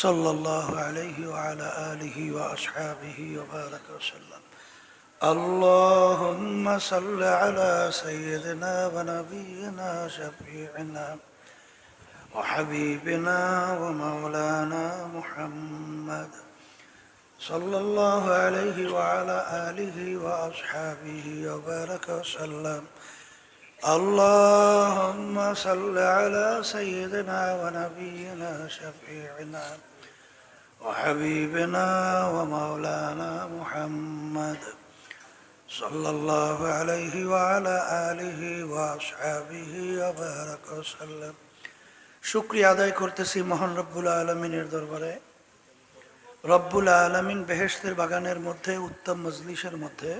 সাল্লাল্লাহু আলাইহি ওয়া আলা আলিহি ওয়া আসহাবিহি ওয়া বারাকা ওয়া সাল্লাম। আল্লাহুম্মা সাল্লি আলা সাইয়্যিদিনা ওয়া নাবিয়িনা শাফি'িনা ওয়া হাবিবিনা ওয়া মাওলানা মুহাম্মদ সাল্লাল্লাহু আলাইহি ওয়া আলা আলিহি ওয়া আসহাবিহি ওয়া বারাকা ওয়া সাল্লাম। اللهم صل على سيدنا ونبينا شفيعنا وحبيبنا ومولانا محمد صلى الله عليه وعلى آله وأصحابه وبارك وسلم। শুকরিয়া আদায় করতেছি মহান রব্বুল আলমিনের দরবারে। রব্বুল আলমিন বেহেশতের বাগানের মধ্যে উত্তম মজলিসের মধ্যে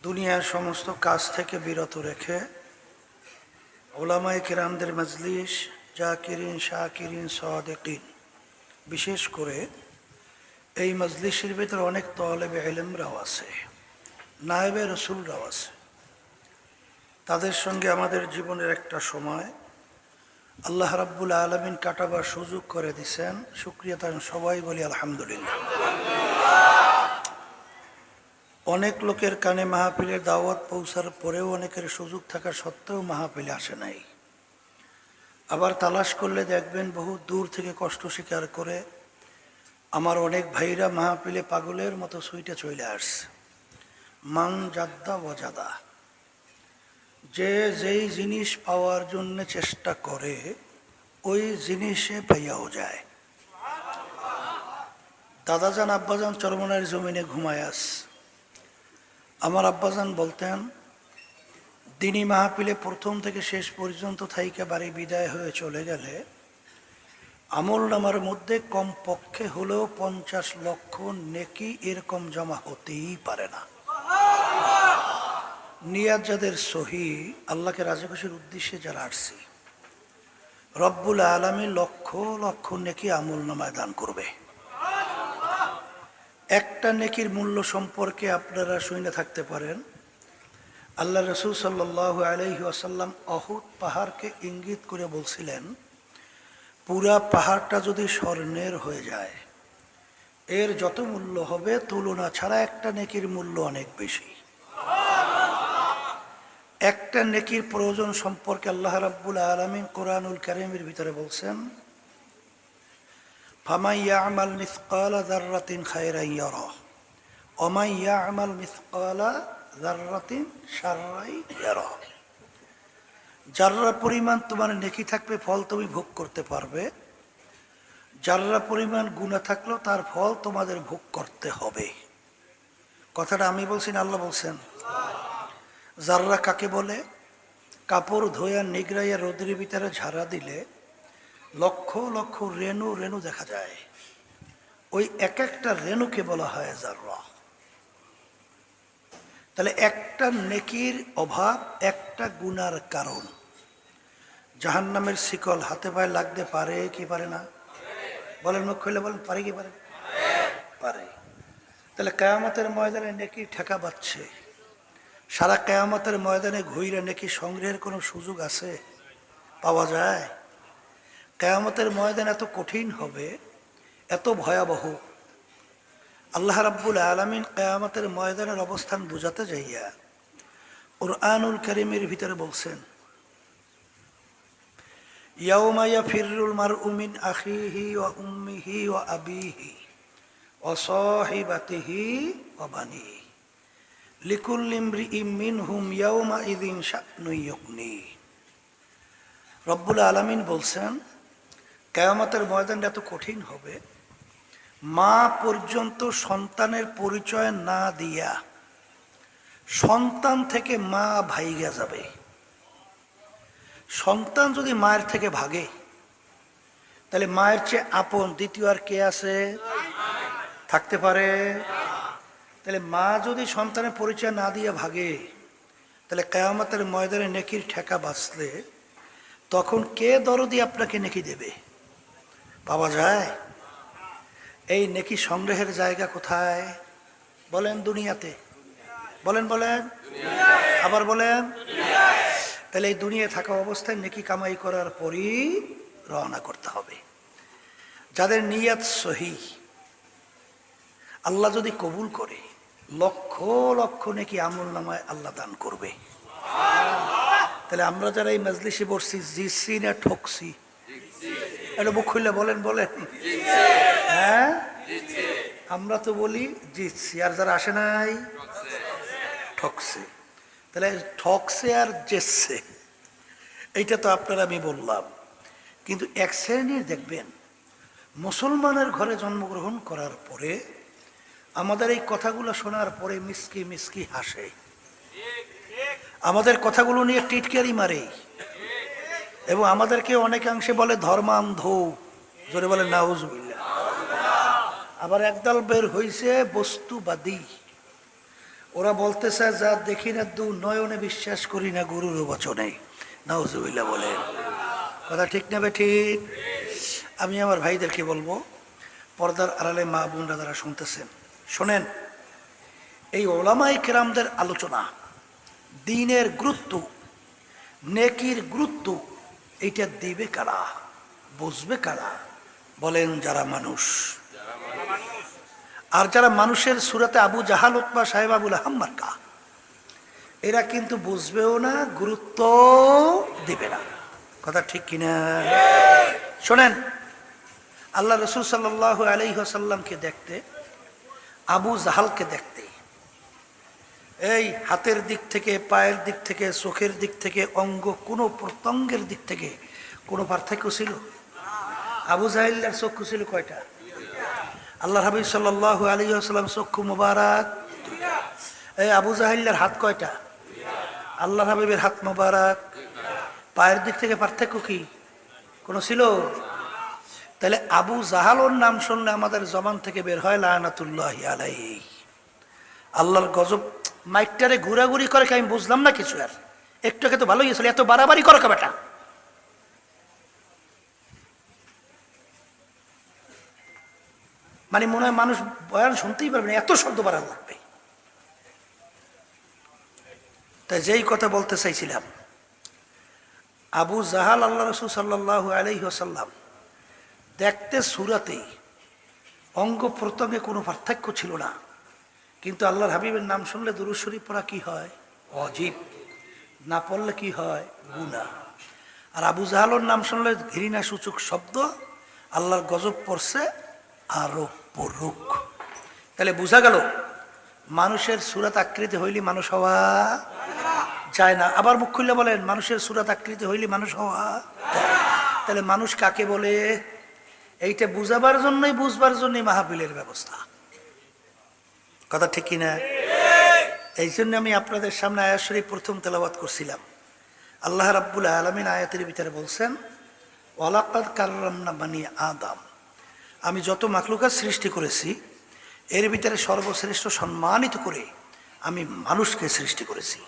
দুনিয়ার সমস্ত কাজ থেকে বিরত রেখে উলামায়ে কিরামদের মজলিস, জাকিরিন, শাকিরিন, সাদিকিন, বিশেষ করে এই মজলিসের ভিতরে অনেক তালেবে ইলমরাও আছে, নায়েবে রসুলরাও আছে। তাদের সঙ্গে আমাদের জীবনের একটা সময় আল্লাহ রাব্বুল আলামিন কাটাবার সুযোগ করে দিয়েছেন। শুকরিয়া তার সবাই বলি আলহামদুলিল্লাহ। অনেক লোকের কানে মাহফিলের দাওয়াত পৌঁছার পরেও অনেকের সুযোগ থাকা সত্ত্বেও মাহফিলে আসে নাই। আবার তালাশ করলে দেখবেন বহু দূর থেকে কষ্ট স্বীকার করে আমার অনেক ভাইরা মাহফিলে পাগলের মতো সুইটে চলে আসছে। মান জাদ্দা ওয়াজাদা, যে যেই জিনিস পাওয়ার জন্য চেষ্টা করে ওই জিনিসে পাইয়াও যায়। দাদাজান আব্বাজান চরমনার জমিনে ঘুমায় আস। আমার আব্বাজান বলতেন, দিনী মাহফিলে প্রথম থেকে শেষ পর্যন্ত থাইকা বাড়ি বিদায় হয়ে চলে গেলে আমল নামার মধ্যে কমপক্ষে হলেও 50 লক্ষ নেকি এরকম জমা হতেই পারে না। নিয়াত যাদের সহি, আল্লাহকে রাজি খুশির উদ্দেশ্যে যারা আসছি, রব্বুল আলামিন লক্ষ লক্ষ নেকি আমল নামায় দান করবে। একটা নেকির মূল্য সম্পর্কে আপনারা শুনে থাকতে পারেন, আল্লাহ রসুল সাল্লাল্লাহু আলাইহি ওয়াসাল্লাম অহুদ পাহাড়কে ইঙ্গিত করে বলছিলেন, পুরা পাহাড়টা যদি স্বর্ণের হয়ে যায় এর যত মূল্য হবে তুলনা ছাড়া একটা নেকির মূল্য অনেক বেশি। একটা নেকির প্রয়োজন সম্পর্কে আল্লাহ রাব্বুল আলামিন কোরআনুল কারীমের ভিতরে বলছেন, ফামান ইয়া'মাল মিসকালা যাররাতিন খায়রান ইয়ারা ওয়া মান ইয়া'মাল মিসকালা যাররাতিন শাররান ইয়ারা। যাররা পরিমাণ তোমার নেকি থাকবে ফল তুমি ভোগ করতে পারবে, যাররা পরিমাণ গুনাহ থাকলেও তার ফল তোমাদের ভোগ করতে হবে। কথাটা আমি বলছি না আল্লাহ বলছেন? যাররা কাকে বলে? কাপড় ধোয়া নিগড়াইয়া রোদের ভিতরে ঝাড়া দিলে লক্ষ লক্ষ রেণু রেণু দেখা যায়, ওই এক একটা রেণুকে বলা হয় যাররা। তাহলে একটা নেকির অভাব একটা গুনার কারণ। জাহান্নামের শিকল হাতে পায়ে লাগতে পারে কি পারে না? বলেন, মুখ খুলে বলেন, পারে কি পারে? পারে। তাহলে কিয়ামতের ময়দানে নেকি ঠেকা বাচ্ছে। সারা কিয়ামতের ময়দানে ঘুরে নেকি সংগ্রহের কোনো সুযোগ আছে? পাওয়া যায়? কিয়ামতের ময়দান এত কঠিন হবে, এত ভয়াবহ। আল্লাহ রাব্বুল আলামিন কিয়ামতের ময়দানের অবস্থান বুঝাতে যাইয়া কুরআনুল কারীমের ভিতরে বলছেন, ইয়াউমা ইয়াফিরুল মারউ মিন আখিহি ওয়া উম্মিহি ওয়া আবিহি ওয়া সাহিবাতিহি ওয়া বানিহি লিকুল্লি ইমরিইম মিনহুম ইয়াউমা ইযিন শা'নুন ইউগনি। রব্বুল আলামিন বলছেন, কিয়ামতের ময়দানটা এত কঠিন হবে, মা পর্যন্ত সন্তানের পরিচয় না দিয়া সন্তান থেকে মা ভাইগা যাবে। সন্তান যদি মায়ের থেকে ভাগে তাহলে মায়ের চেয়ে আপন দ্বিতীয় আর কে আছে? থাকতে পারে? তাহলে মা যদি সন্তানের পরিচয় না দিয়ে ভাগে তাহলে কিয়ামতের ময়দানে নেকির ঠেকা বাঁচলে তখন কে দরদি আপনাকে নেকি দেবে? পাওয়া যায়? এই নেকি সংগ্রহের জায়গা কোথায়? বলেন, দুনিয়াতে। বলেন বলেন, আবার বলেন। তাহলে এই দুনিয়ায় থাকা অবস্থায় নেকি কামাই করার পরই রওনা করতে হবে। যাদের নিয়াত সহি, আল্লাহ যদি কবুল করে লক্ষ লক্ষ নাকি আমল নামায় আল্লাহ দান করবে। তাহলে আমরা যারা এই মজলিসে বসছি, জিতছি না ঠকছি? এটা মুখ খুললে বলেন বলেন। হ্যাঁ, আমরা তো বলি জিতছি, আর যারা আসে নাই ঠকছে। তাহলে ঠকছে আর জেতছে, এইটা তো আপনারা আমি বললাম। কিন্তু এক শ্রেণীর দেখবেন মুসলমানের ঘরে জন্মগ্রহণ করার পরে আমাদের এই কথাগুলো শোনার পরে মিসকি মিসকি হাসে, আমাদের কথাগুলো নিয়ে টিটকারি মারে, এবং আমাদেরকে অনেকাংশে বলে ধর্মান্ধ, জোরে বলে নাউজুবিল্লাহ। আবার একদল বের হইছে বস্তুবাদী, ওরা বলতেছে যা দেখি না দু নয়নে বিশ্বাস করি না গুরুর বচনে, নাউজুবিল্লাহ বলেন। কথা ঠিক না ঠিক? আমি আমার ভাইদেরকে বলবো, পর্দার আড়ালে মা বোনরা যারা শুনতেছেন শোনেন, এই ওলামায়ে কেরামদের আলোচনা, দ্বীনের গুরুত্ব, নেকির গুরুত্ব, এইটা দিবে কারা, বুঝবে কারা? বলেন যারা মানুষ। আর যারা মানুষের সুরাতে আবু জাহাল, উতবা, সাহেব আবুল আহাম মার্কা, এরা কিন্তু বুঝবেও না, গুরুত্ব দিবে না। কথা ঠিক কিনা? শোনেন, আল্লাহ রসুল সাল্লাল্লাহু আলাইহি ওয়াসাল্লামকে দেখতে, আবু জাহালকে দেখতে, এই হাতের দিক থেকে, পায়ের দিক থেকে, চোখের দিক থেকে, অঙ্গ কোনো প্রত্যঙ্গের দিক থেকে কোনো পার্থক্য ছিল? আবু জাহেলের চক্ষু ছিল কয়টা? আল্লাহ হাবিব সাল্লাল্লাহু আলাইহি ওয়াসাল্লাম চক্ষু মুবারক। এই আবু জাহেলের হাত কয়টা? আল্লাহ হাবিবের হাত মুবারক। পায়ের দিক থেকে পার্থক্য কি কোনো ছিল? তাহলে আবু জাহালোর নাম শুনলে আমাদের জবান থেকে বের হয় লানাতুল্লাহি আলাইহি, আল্লাহর গজব। মাইকটারে ঘুরাঘুরি করে, আমি বুঝলাম না কিছু। আর একটু আগে তো ভালোই ছিল, এত বাড়াবাড়ি করো কে বেটা? মানে মনে হয় মানুষ বয়ান শুনতেই পারবে না, এত শব্দ বাড়ানো লাগবে। তাই যেই কথা বলতে চাইছিলাম, আবু জাহাল আল্লাহ রসুল সাল্লাল্লাহু আলাইহি ওয়াসাল্লাম দেখতে সুরাতে, অঙ্গ প্রত্যঙ্গে কোনো পার্থক্য ছিল না, কিন্তু আল্লাহর হাবিবের নাম শুনলে দুরূদ শরীফ পড়া কি হয়? ওয়াজিব। না পড়লে কি হয়? গুনাহ। আর আবু জাহালের নাম শুনলে ঘৃণা সূচক শব্দ, আল্লাহর গজব পড়ছে, আরো পড়ুক। তাহলে বোঝা গেল মানুষের সুরাত আকৃতি হইলে মানুষ হওয়া যায় না। আবার মুখ খুললে বলেন, মানুষের সুরাত আকৃতি হইলে মানুষ হওয়া যায়। তাহলে মানুষ কাকে বলে? এইটা বুঝাবার জন্যই, বুঝবার জন্যই মাহফিলের ব্যবস্থা। কথা ঠিক কিনা? এই জন্য আমি আপনাদের সামনে আয়াত শরীফ প্রথম তেলাওয়াত করছিলাম। আল্লাহ রাব্বুল আলামিন আয়াতের ভিতরে বলছেন, ওয়ালাকাদ কাররামনা বানি আদম, আমি যত মাখলুকাত সৃষ্টি করেছি এর ভিতরে সর্বশ্রেষ্ঠ সম্মানিত করে আমি মানুষকে সৃষ্টি করেছি।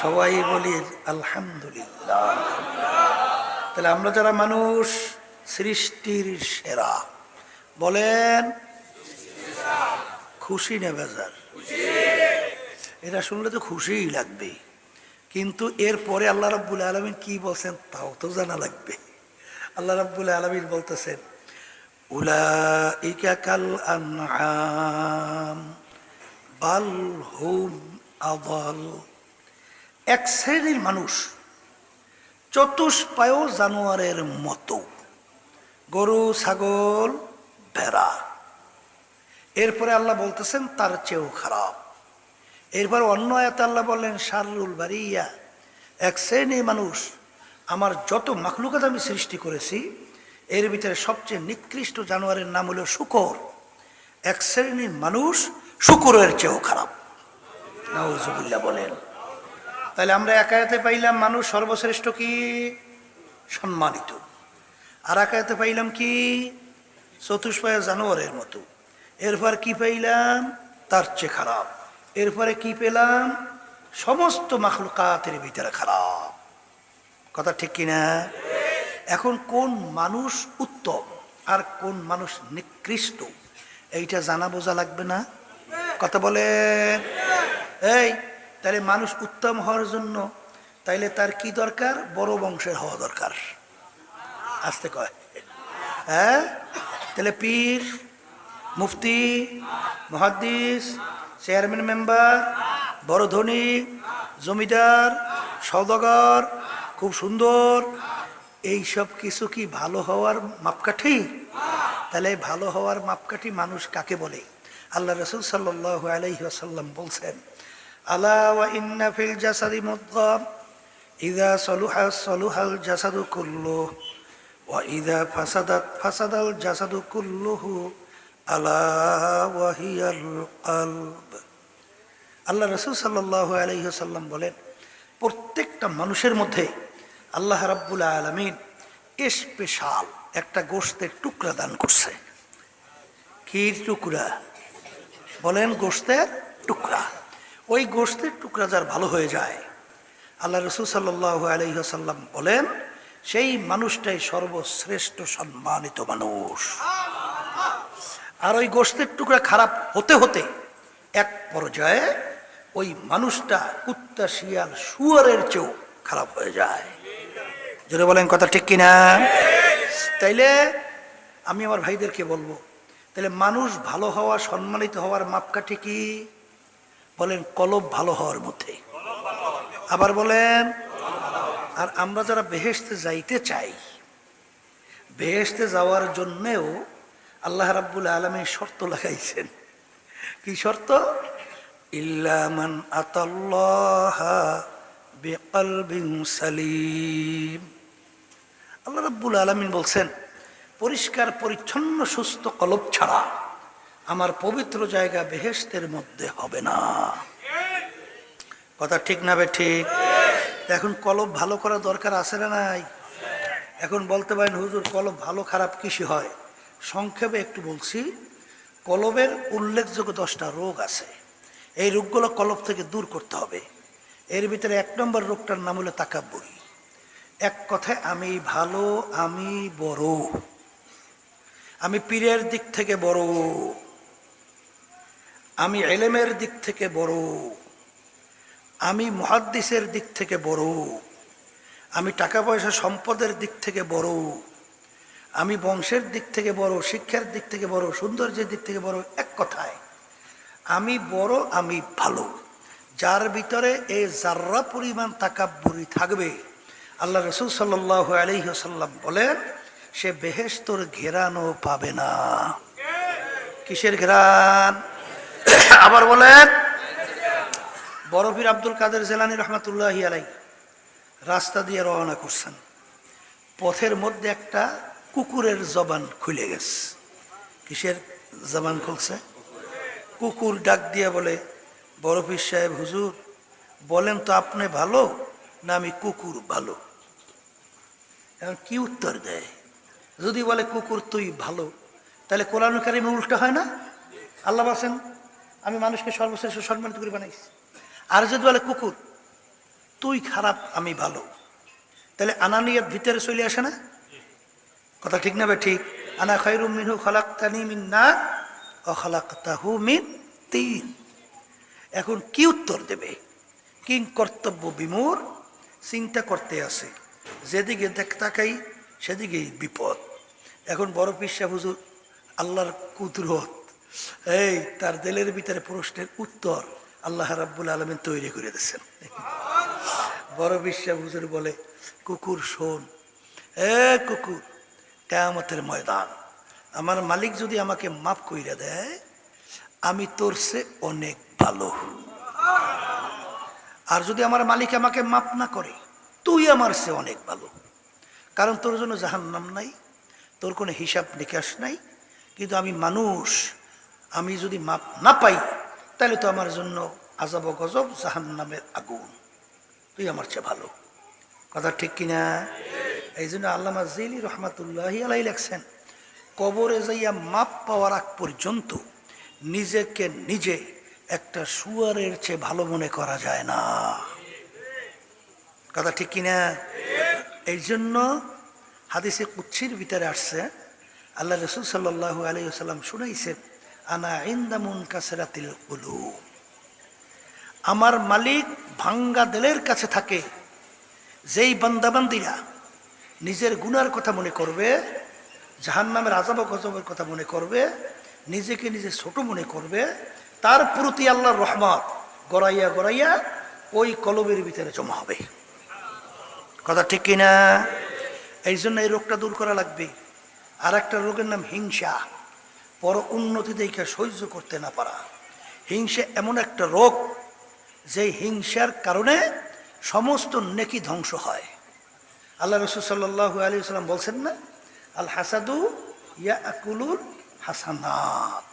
সবাই বলি আলহামদুলিল্লাহ। তাহলে আমরা যারা মানুষ, সৃষ্টির সেরা। বলেন খুশি না বেজার? এটা শুনলে তো খুশিই লাগবে, কিন্তু এরপরে আল্লাহ রাব্বুল আলামিন কি বলছেন তাও তো জানা লাগবে। আল্লাহ রাব্বুল আলামিন বলতেছেন, উলাইকা কাল আনআম বাল হুম আদাল। এক শ্রেণীর মানুষ চতুষ্পায় জানোয়ারের মতো, গরু, ছাগল, ভেড়া। এরপরে আল্লাহ বলতেছেন তার চেয়েও খারাপ। এরপর অন্য আয়াতে আল্লাহ বললেন শাররুল বারিয়া, এক শ্রেণীর মানুষ, আমার যত মাখলুকাত আমি সৃষ্টি করেছি এর ভিতরে সবচেয়ে নিকৃষ্ট জানোয়ারের নাম হলো শূকর। এক শ্রেণীর মানুষ শূকরের চেয়েও খারাপ। নাউজুবিল্লাহ বলেন। তাহলে আমরা এক আয়াতে পাইলাম মানুষ সর্বশ্রেষ্ঠ কি? সম্মানিত। আর এক আয়াতে পাইলাম কি? চতুষ্পায় জানোয়ারের মতো। এরপর কি পাইলাম? তার চেয়ে খারাপ। এরপরে কি পেলাম? সমস্ত মাখলুকাতের ভিতরে খারাপ। কথা ঠিক কিনা? এখন কোন মানুষ উত্তম আর কোন মানুষ নিকৃষ্ট এইটা জানা বোঝা লাগবে না? কথা বলেন। এই তাহলে মানুষ উত্তম হওয়ার জন্য তাইলে তার কি দরকার? বড় বংশের হওয়া দরকার। আসতে কয়, হ্যাঁ, তাহলে পীর, মুফতি, মুহাদ্দিস, চেয়ারম্যান মেম্বার, বড় ধনী, জমিদার, সওদাগর, খুব সুন্দর, এই সব কিছু কি ভালো হওয়ার মাপকাঠি? তাহলে ভালো হওয়ার মাপকাঠি মানুষ কাকে বলে? আল্লাহ রাসূল সাল্লাল্লাহু আলাইহি ওয়াসাল্লাম বলছেন, আলা ওয়া ইন্না ফিল জাসাদি মুদগা ইযা সালুহা সালুহাল জাসাদু কুল্লুহু ওয়া ইযা ফাসাদাত ফাসাদাল জাসাদু কুল্লুহু আলা ওয়া হিয়াল কলব। আল্লাহ রাসূল সাল্লাল্লাহু আলাইহি ওয়াসাল্লাম বলেন, প্রত্যেকটা মানুষের মধ্যে আল্লাহ রাব্বুল আলামিন স্পেশাল একটা গোশতের টুকরা দান করছে। কি টুকরা? বলেন, গোশতের টুকরা। ওই গোশতের টুকরা যার ভালো হয়ে যায়, আল্লাহ রাসূল সাল্লাল্লাহু আলাইহি ওয়াসাল্লাম বলেন, সেই মানুষটাই সর্বশ্রেষ্ঠ সম্মানিত মানুষ। আর ওই গোশতের টুকরা খারাপ হতে হতে এক পর্যায়ে ওই মানুষটা কুত্তা, শিয়াল, শুয়োরের চেয়েও খারাপ হয়ে যায়। জোরে বলেন, কথা ঠিক কিনা? তাইলে আমি আমার ভাইদেরকে বলবো, তাহলে মানুষ ভালো হওয়া, সম্মানিত হওয়ার মাপকাঠি কি? বলেন, কলব ভালো হওয়ার মধ্যে। আবার বলেন। আর আমরা যারা বেহেশতে যাইতে চাই, বেহেশতে যাওয়ার জন্যেও আল্লাহ রাব্বুল আলামিন শর্ত লাগাইছেন। কি শর্ত? ইল্লা মান আতাল্লাহা বিকলবিন সালিম। আল্লাহ রাব্বুল আলামিন বলছেন, পরিষ্কার পরিচ্ছন্ন সুস্থ কলব ছাড়া আমার পবিত্র জায়গা বেহেশতের মধ্যে হবে না। কথা ঠিক না? ঠিক। এখন কলব ভালো করা দরকার আছে না নাই? এখন বলতে পারেন, হুজুর কলব ভালো খারাপ কিসে হয়? সংক্ষেপে একটু বলছি। কলবের উল্লেখযোগ্য 10টা রোগ আছে। এই রোগগুলো কলব থেকে দূর করতে হবে। এর ভিতরে 1 নম্বর রোগটার নাম হলো তাকাব্বুরি। এক কথায়, আমি ভালো, আমি বড়, আমি পীরের দিক থেকে বড়, আমি ইলমের দিক থেকে বড়, আমি মুহাদ্দিসের দিক থেকে বড়, আমি টাকা পয়সা সম্পদের দিক থেকে বড়, আমি বংশের দিক থেকে বড়, শিক্ষার দিক থেকে বড়, সৌন্দর্যের দিক থেকে বড়। এক কথায় আমি বড়, আমি ভালো। যার ভিতরে এই জাররা পরিমাণ তাকাব্বুরি থাকবে, আল্লাহ রাসূল সাল্লাল্লাহু আলাইহি ওয়াসাল্লাম বলেন, সে বেহেশতের ঘেরানো পাবে না। কিসের ঘেরান? আবার বলেন। বড় পীর আব্দুল কাদের জিলানী রাহমাতুল্লাহি আলাইহি রাস্তা দিয়ে রওনা করছেন। পথের মধ্যে একটা কুকুরের জবান খুলে গেছে। কিসের জবান খুলছে? কুকুর ডাক দিয়ে বলে, বড় পীর সাহেব, হুজুর বলেন তো, আপনি ভালো না আমি কুকুর ভালো? এখন কি উত্তর দেয়? যদি বলে কুকুর তুই ভালো, তাহলে কোরআন কারিমে উল্টা হয় না? আল্লাহ বলেন, আমি মানুষকে সর্বশ্রেষ্ঠ সম্মানিত করে বানাইছি। আর যদি বলে কুকুর তুই খারাপ, আমি ভালো, তাহলে আনানিয়াত ভিতরে চলে আসে না? কথা ঠিক না? ঠিক। আনা খায়রুম মিনহু খালাকতানি মিন নার ওয়া খালাকতাহু মিন তিন। এখন কি উত্তর দেবে? কিং কর্তব্য বিমূর, চিন্তা করতে আছে, যেদিকে তাকাই সেদিকেই বিপদ। এখন বড় পীর সাহেব হুজুর, আল্লাহর কুদরত, এই তার দিলের ভিতরে প্রশ্নের উত্তর আল্লাহ রাব্বুল আলামিন তৈরি করে দিয়েছেন। বড় পীর সাহেব হুজুর বলে, কুকুর শোন, কুকুর, কিয়ামতের ময়দান আমার মালিক যদি আমাকে মাফ কইরা দেয়, আমি তোর সে অনেক ভালো। আর যদি আমার মালিক আমাকে মাফ না করে, তুই আমার সে অনেক ভালো। কারণ তোর জন্য জাহান্নাম নাই, তোর কোনো হিসাব নিকাশ নাই। কিন্তু আমি মানুষ, আমি যদি মাপ না পাই, তাহলে তো আমার জন্য আযাব ও গজব, জাহান্নামের আগুন। তুই আমার চেয়ে ভালো। কথা ঠিক কিনা? এই জন্য আল্লামা জিলি রহমাতুল্লাহি আলাইহি লেখছেন, কবরে যাইয়া মাপ পাওয়ার আগ পর্যন্ত নিজেকে নিজে একটা শুয়ারের চেয়ে ভালো মনে করা যায় না। কথা ঠিক কিনা? এই জন্য হাদিসে কুদসির ভিতরে আসছে, আল্লাহ রাসূল সাল্লাল্লাহু আলাইহি ওয়াসাল্লাম শুনাইছেন, আনা ইনদা মুনকাসিরাতিল কুলুব, আমার মালিক ভাঙ্গা দিলের কাছে থাকে। যেই বান্দাবান্দিরা নিজের গুনার কথা মনে করবে, জাহান্নামের আযাব ও গজবের কথা মনে করবে, নিজেকে নিজে ছোট মনে করবে, তার প্রতি আল্লাহর রহমত গড়াইয়া গড়াইয়া ওই কলবের ভিতরে জমা হবে। কথা ঠিক কিনা? এই জন্য এই রোগটা দূর করা লাগবে। আর একটা রোগের নাম হিংসা, পর উন্নতি দেখে সহ্য করতে না পারা। হিংসা এমন একটা রোগ, যে হিংসার কারণে সমস্ত নেকি ধ্বংস হয়। আল্লাহ রাসূল সাল্লাল্লাহু আলাইহি ওয়াসাল্লাম বলছেন না, আল হাসাদু ইয়াকুলুল হাসানাত,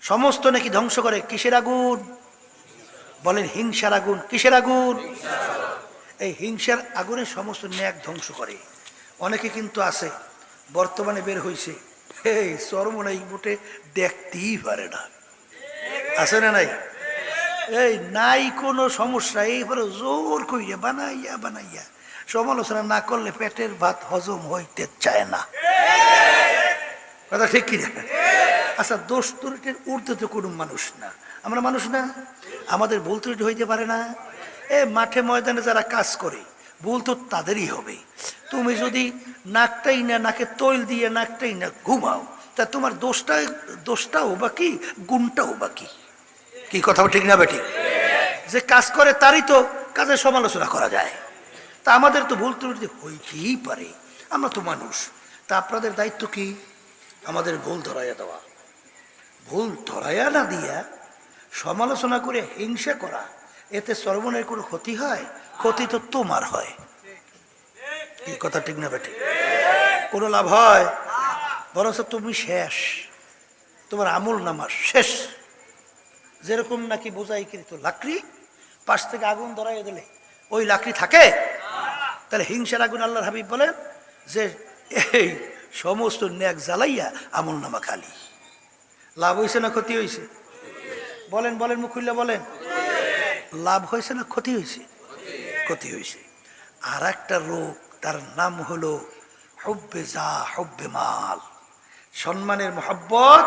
সমস্ত নেকি ধ্বংস করে। কিসের আগুন? বলেন হিংসার আগুন। কিসের আগুন? এই হিংসার আগুনে সমস্ত নেক ধ্বংস করে। অনেকে কিন্তু আছে বর্তমানে বের হয়েছে, এই চরমনাই মোটে দেখতেই পারে না, আছে না নাই? এই নাই কোনো সমস্যা, এইবারে জোর কইয়া বানাইয়া বানাইয়া সমালোচনা না করলে পেটের ভাত হজম হইতে চায় না। কথা ঠিক কিনা? আচ্ছা, দোষ ত্রুটির ঊর্ধ্বে তো কোনো মানুষ না, আমরা মানুষ না? আমাদের ভুল ত্রুটি হইতে পারে না? এ মাঠে ময়দানে যারা কাজ করে, ভুল তো তাদেরই হবে। তুমি যদি নাকটাই না, নাকে তৈল দিয়ে নাকটাই না ঘুমাও, তা তোমার দোষটাও বা কি, গুণটাও বা কি? কি কথা ঠিক না বেটি? যে কাজ করে তারই তো কাজের সমালোচনা করা যায়। তা আমাদের তো ভুল ত্রুটি হইতেই পারে, আমরা তো মানুষ। তা আপনাদের দায়িত্ব কি? আমাদের ভুল ধরাইয়া দেওয়া। ভুল ধরাইয়া না দিয়া সমালোচনা করে হিংসা করা, এতে সর্বনের কোনো ক্ষতি হয়? ক্ষতি তো তোমার হয়। এই কথা ঠিক না বেটি? কোনো লাভ হয়? বরঞ্চ তুমি শেষ, তোমার আমল নামা শেষ। যেরকম নাকি বোঝাইকৃত লাকড়ি, পাশ থেকে আগুন ধরাইয়া দিলে ওই লাকড়ি থাকে? তাহলে হিংসার আগুন আল্লাহর হাবিব বলেন যে এই সমস্ত নেক জ্বালাইয়া আমল নামা খালি। লাভ হয়েছে না ক্ষতি হয়েছে? বলেন বলেন, মুখ খুললে বলেন। লাভ হয়েছে না ক্ষতি হয়েছে? ক্ষতি হয়েছে। আর একটা রোগ, তার নাম হলো হুব্বে যা হুব্বে মাল, সম্মানের মহব্বত,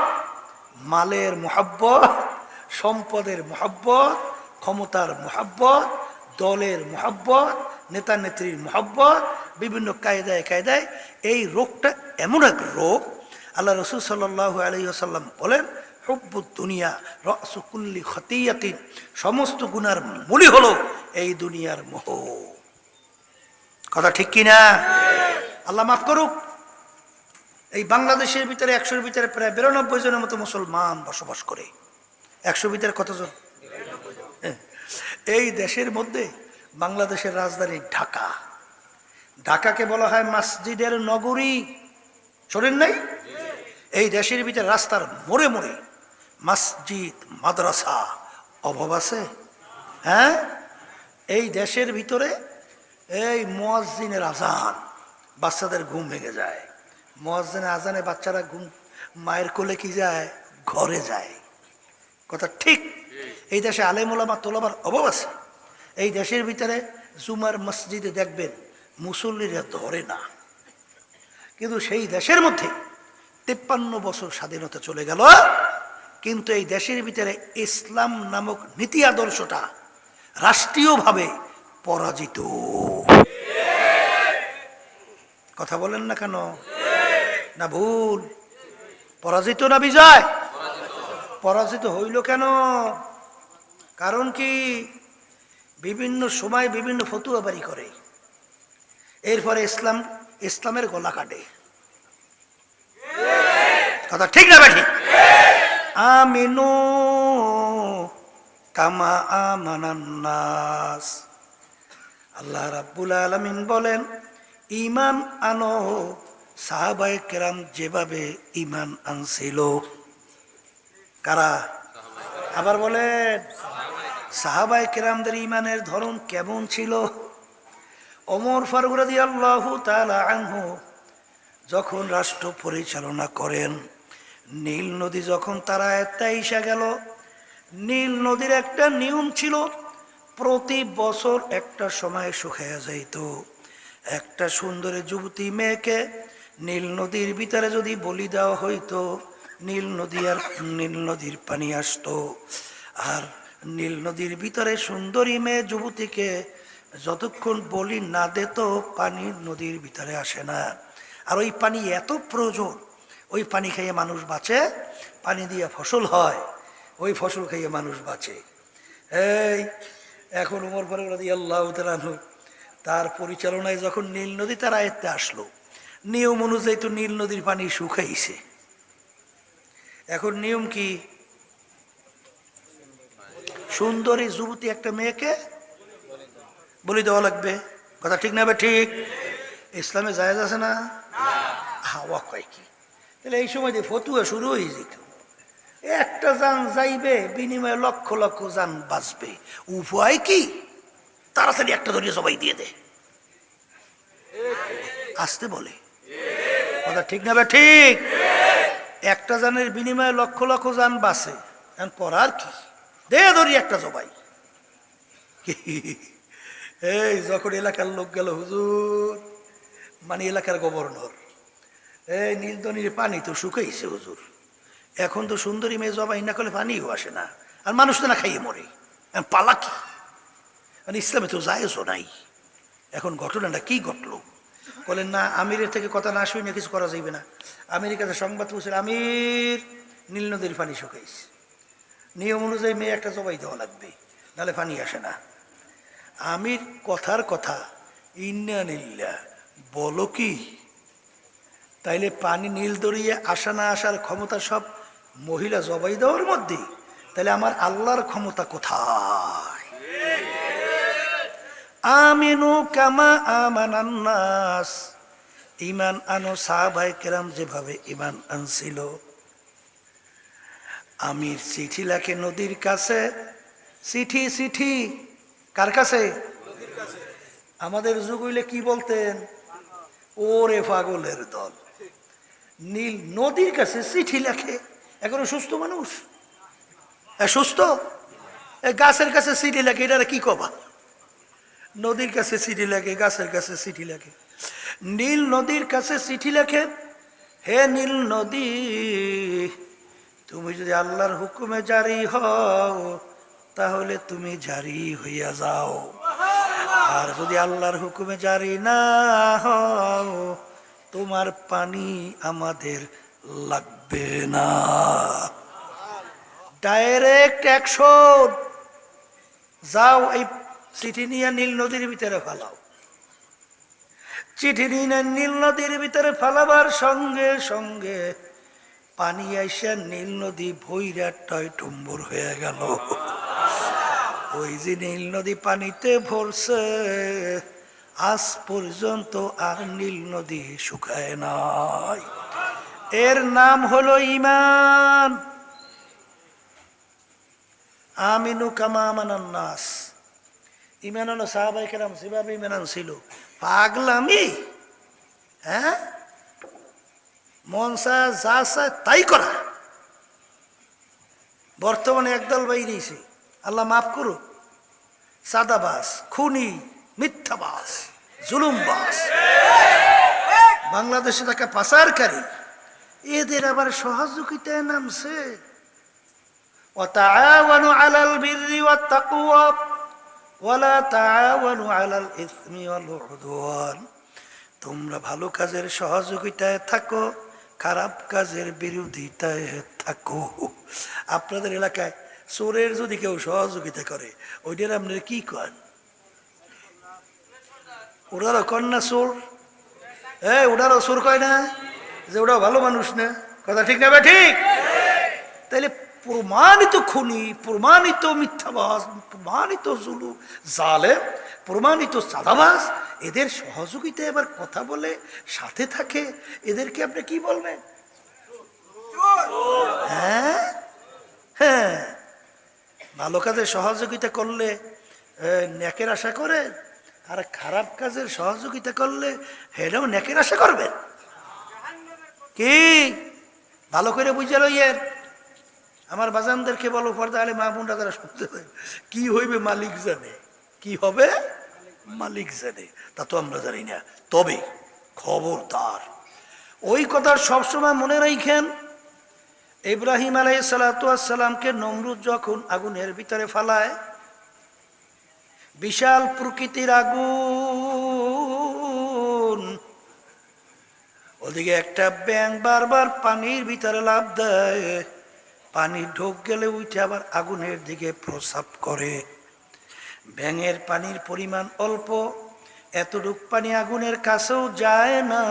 মালের মহব্বত, সম্পদের মহব্বত, ক্ষমতার মহব্বত, দলের মহব্বত, নেতা নেত্রীর মহব্বত, বিভিন্ন কায়দায় কায়দায়। এই রোগটা এমন এক রোগ, আল্লাহ রাসূল সাল্লাল্লাহু আলাইহি ওয়াসাল্লাম বলেন, হুব্বুদ দুনিয়া রাসু কুল্লি খতিয়াতিন, সমস্ত গুনার মূলই হলো এই দুনিয়ার মোহ। কথা ঠিক কিনা? আল্লাহ মাফ করুক। এই বাংলাদেশের ভিতরে 100-র ভিতরে প্রায় 92 জনের মতো মুসলমান বসবাস করে। 100 ভিতরে কতজন? এই দেশের মধ্যে বাংলাদেশের রাজধানী ঢাকা। ঢাকাকে বলা হয় মসজিদের নগরী। শোনেন নাই? এই দেশের ভিতরে রাস্তার মোড়ে মোড়ে মসজিদ, মাদ্রাসা, অভাব আছে? হ্যাঁ, এই দেশের ভিতরে এই মুয়াজ্জিনের আজান, বাচ্চাদের ঘুম ভেঙে যায়। মুয়াজ্জিনের আজানে বাচ্চারা ঘুম, মায়ের কোলে কি যায়? ঘরে যায়। কথা ঠিক? এই দেশে আলেম ওলামা তোলাবার অভাব আছে। এই দেশের ভিতরে জুমার মসজিদে দেখবেন মুসল্লিরা ধরে না। কিন্তু সেই দেশের মধ্যে 53 বছর স্বাধীনতা চলে গেল, কিন্তু এই দেশের ভিতরে ইসলাম নামক নীতি আদর্শটা রাষ্ট্রীয়ভাবে পরাজিত। কথা বলেন না কেন? না ভুল? পরাজিত না বিজয়? পরাজিত হইল কেন? কারণ কি? বিভিন্ন সময় বিভিন্ন ফতুয়া বাড়ি করে, এরপরে ইসলামের গলা কাটে। কথা ঠিক না বেঠিক? আমিনু কামা আমানান নাস, আল্লাহ রাব্বুল আলামিন বলেন, ঈমান আনো সাহাবায়ে কেরাম যেভাবে ঈমান আনছিল। কারা? আবার বলেন, সাহাবায়ে কেরামদের ঈমানের ধরন কেমন ছিল? ওমর ফারুক রাদিয়াল্লাহু তাআলা আনহু যখন রাষ্ট্র পরিচালনা করেন, নীল নদী যখন তারা এসে গেল, নীল নদীর একটা নিয়ম ছিল, প্রতি বছর একটা সময় শুকাইয়া যাইত। একটা সুন্দরী যুবতী মেয়েকে নীল নদীর ভিতরে যদি বলি দেওয়া হইতো, নীল নদীর পানি আসতো। আর নীল নদীর ভিতরে সুন্দরী মেয়ে যুবতীকে যতক্ষণ বলি না দিত, পানি নদীর ভিতরে আসে না। আর ওই পানি এত প্রয়োজন, ওই পানি খাইয়ে মানুষ বাঁচে, পানি দিয়ে ফসল হয়, ওই ফসল খাইয়ে মানুষ বাঁচে। এই এখন উমর ফারুক রাদিয়াল্লাহু তাআলা আনহু তার পরিচালনায় যখন নীল নদী তার আয়ত্তে আসলো, নিয়ম অনুযায়ী তো নীল নদীর পানি শুকাইছে। এখন নিয়ম কি? সুন্দরী যুবতী একটা মেয়েকে বলি দেওয়া লাগবে, কথা ঠিক না? ঠিক। ইসলামে জায়েজ আছে না? হাওয়া কয় কি? তাহলে এই সময় যে ফতুয়া শুরু হয়ে যেত, একটা যান যাইবে বিনিময়ে লক্ষ লক্ষ যান বাঁচবে, উপায় কি? তাড়াতাড়ি একটা ধরিয়ে সবাই দিয়ে দে, আসতে বলে, কথা ঠিক না? ঠিক। একটা জানের বিনিময়ে লক্ষ লক্ষ যান বাঁচে, করার কি? দে ধরি একটা সবাই। এই যখন এলাকার লোক গেল, হুজুর, মানে এলাকার গভর্নর, এই নীলদনির পানি তো শুকাইছে হুজুর, এখন তো সুন্দরী মেয়ে জবাই না করলে পানিও আসে না, আর মানুষ তো না খাইয়ে মরে, পালা কি? মানে ইসলামে তো জায়েজও নাই। এখন ঘটনাটা কি ঘটলো? বলেন না, আমিরের থেকে কথা না শুনে কিছু করা যাইবে না। আমেরিকাতে সংবাদ পৌঁছে, আমির, নীল নদীর পানি শুকাইছে, নিয়ম অনুযায়ী মেয়ে একটা জবাই দেওয়া লাগবে, নাহলে পানি আসে না। আমির কথার কথা, ইন্না লিল্লাহ, বলো কি? তাইলে পানি নীল দরিয়ে আসা না আসার ক্ষমতা সব মহিলা জবাই দেওয়ার মধ্যে, তাহলে আমার আল্লাহর ক্ষমতা কোথায়? আমিনু কামা আমানান নাস, ঈমান আনো, সাহাবায়ে কেরাম যেভাবে ঈমান আনছিল। আমির চিঠি লেখে নদীর কাছে, চিঠি চিঠি কার কাছে? আমাদের যুগ হইলে কি বলতেন? ওরে পাগলের দল, নীল নদীর কাছে চিঠি লেখে। এখন সুস্থ মানুষ, সুস্থ, গাছের কাছে চিঠি লেখে, এটা কি কবা? নদীর কাছে চিঠি লেখে, গাছের কাছে চিঠি লেখে, নীল নদীর কাছে চিঠি লেখে। হে নীল নদী, তুমি যদি আল্লাহর হুকুমে জারি হও তাহলে তুমি জারি হইয়া যাও, আর যদি আল্লাহর হুকুমে জারি না হও তোমার পানি আমাদের লাগবে না। Direct action. যাও, এই চিঠি নিয়ে নীল নদীর ভিতরে ফালাও। চিঠি নিয়ে নীল নদীর ভিতরে ফালাবার সঙ্গে সঙ্গে পানি আইসা নীল নদী ভৈরা টয়টম্বুর হয়ে গেল। ওই যে নীল নদী পানিতে ভরছে, আজ পর্যন্ত আর নীল নদী শুকায় নাই। এর নাম হলো ঈমান। আমিনু কামা আমানান নাস, ঈমান হলো সাহাবায়ে কেরাম যেভাবে ঈমান ছিল। পাগলামি? হ্যাঁ, মন চায় যা চায় তাই করা। বর্তমানে একদল বাইরেছে, আল্লাহ মাফ করুক, সাদাবাস, খুনি, মিথ্যাবাস, জুলুমবাস, বাংলাদেশে থাকা পাচারকারী, এদের আবার সহযোগিতায় নামছে। ওয়াতাআওয়ানু আলাল বিররি ওয়াত তাকওয়া ওয়ালা তাআওয়ানু আলাল ইসমি ওয়াল উদওয়ান। তোমরা ভালো কাজের সহযোগিতায় থাকো, খারাপ কাজের বিরোধিতায় থাকো। আপনাদের এলাকায় চোরের যদি কেউ সহযোগিতা করে, ওইটার আপনার কি কন? ওটারও কন্যা চোর, ওটারও চোর কয় না যে ওটাও ভালো মানুষ না, কথা ঠিক না? ঠিক। তাইলে প্রমাণিত খুনি, প্রমাণিত মিথ্যাবাস, প্রমাণিত জুলুম, জালেম, প্রমাণিত চাঁদাবাজ, এদের সহযোগিতায় এবার কথা বলে সাথে থাকে, এদেরকে আপনি কি বলবেন? হ্যাঁ হ্যাঁ, ভালো কাজে সহযোগিতা করলে নেকের আশা করে, আর খারাপ কাজের সহযোগিতা করলে হেরাও নেকের আশা করবেন। কি ভালো করে বুঝে লইয়ের। আমার বাজানদেরকে বলো, পর্দা আলে মা বোনরা তারা শুনতে হয়, কি হইবে মালিক জানে, কি হবে মালিক জানে, তা তো আমরা জানি না। তবে খবরদার, ওই কথা সবসময় মনে রাখেন, ইব্রাহিম আলাইহিস সালাতু ওয়াস সালামকে নমরুদ যখন আগুনের ভিতরে ফালায়, বিশাল প্রকৃতির আগুন, ওদিকে একটা ব্যাঙ বারবার পানির ভিতরে লাফ দেয়, পানি ঢোক গেলে উঠে আবার আগুনের দিকে প্রস্রাব করে। ব্যাঙের পানির পরিমাণ অল্প, এতটুক পানি আগুনের কাছেও যায় না,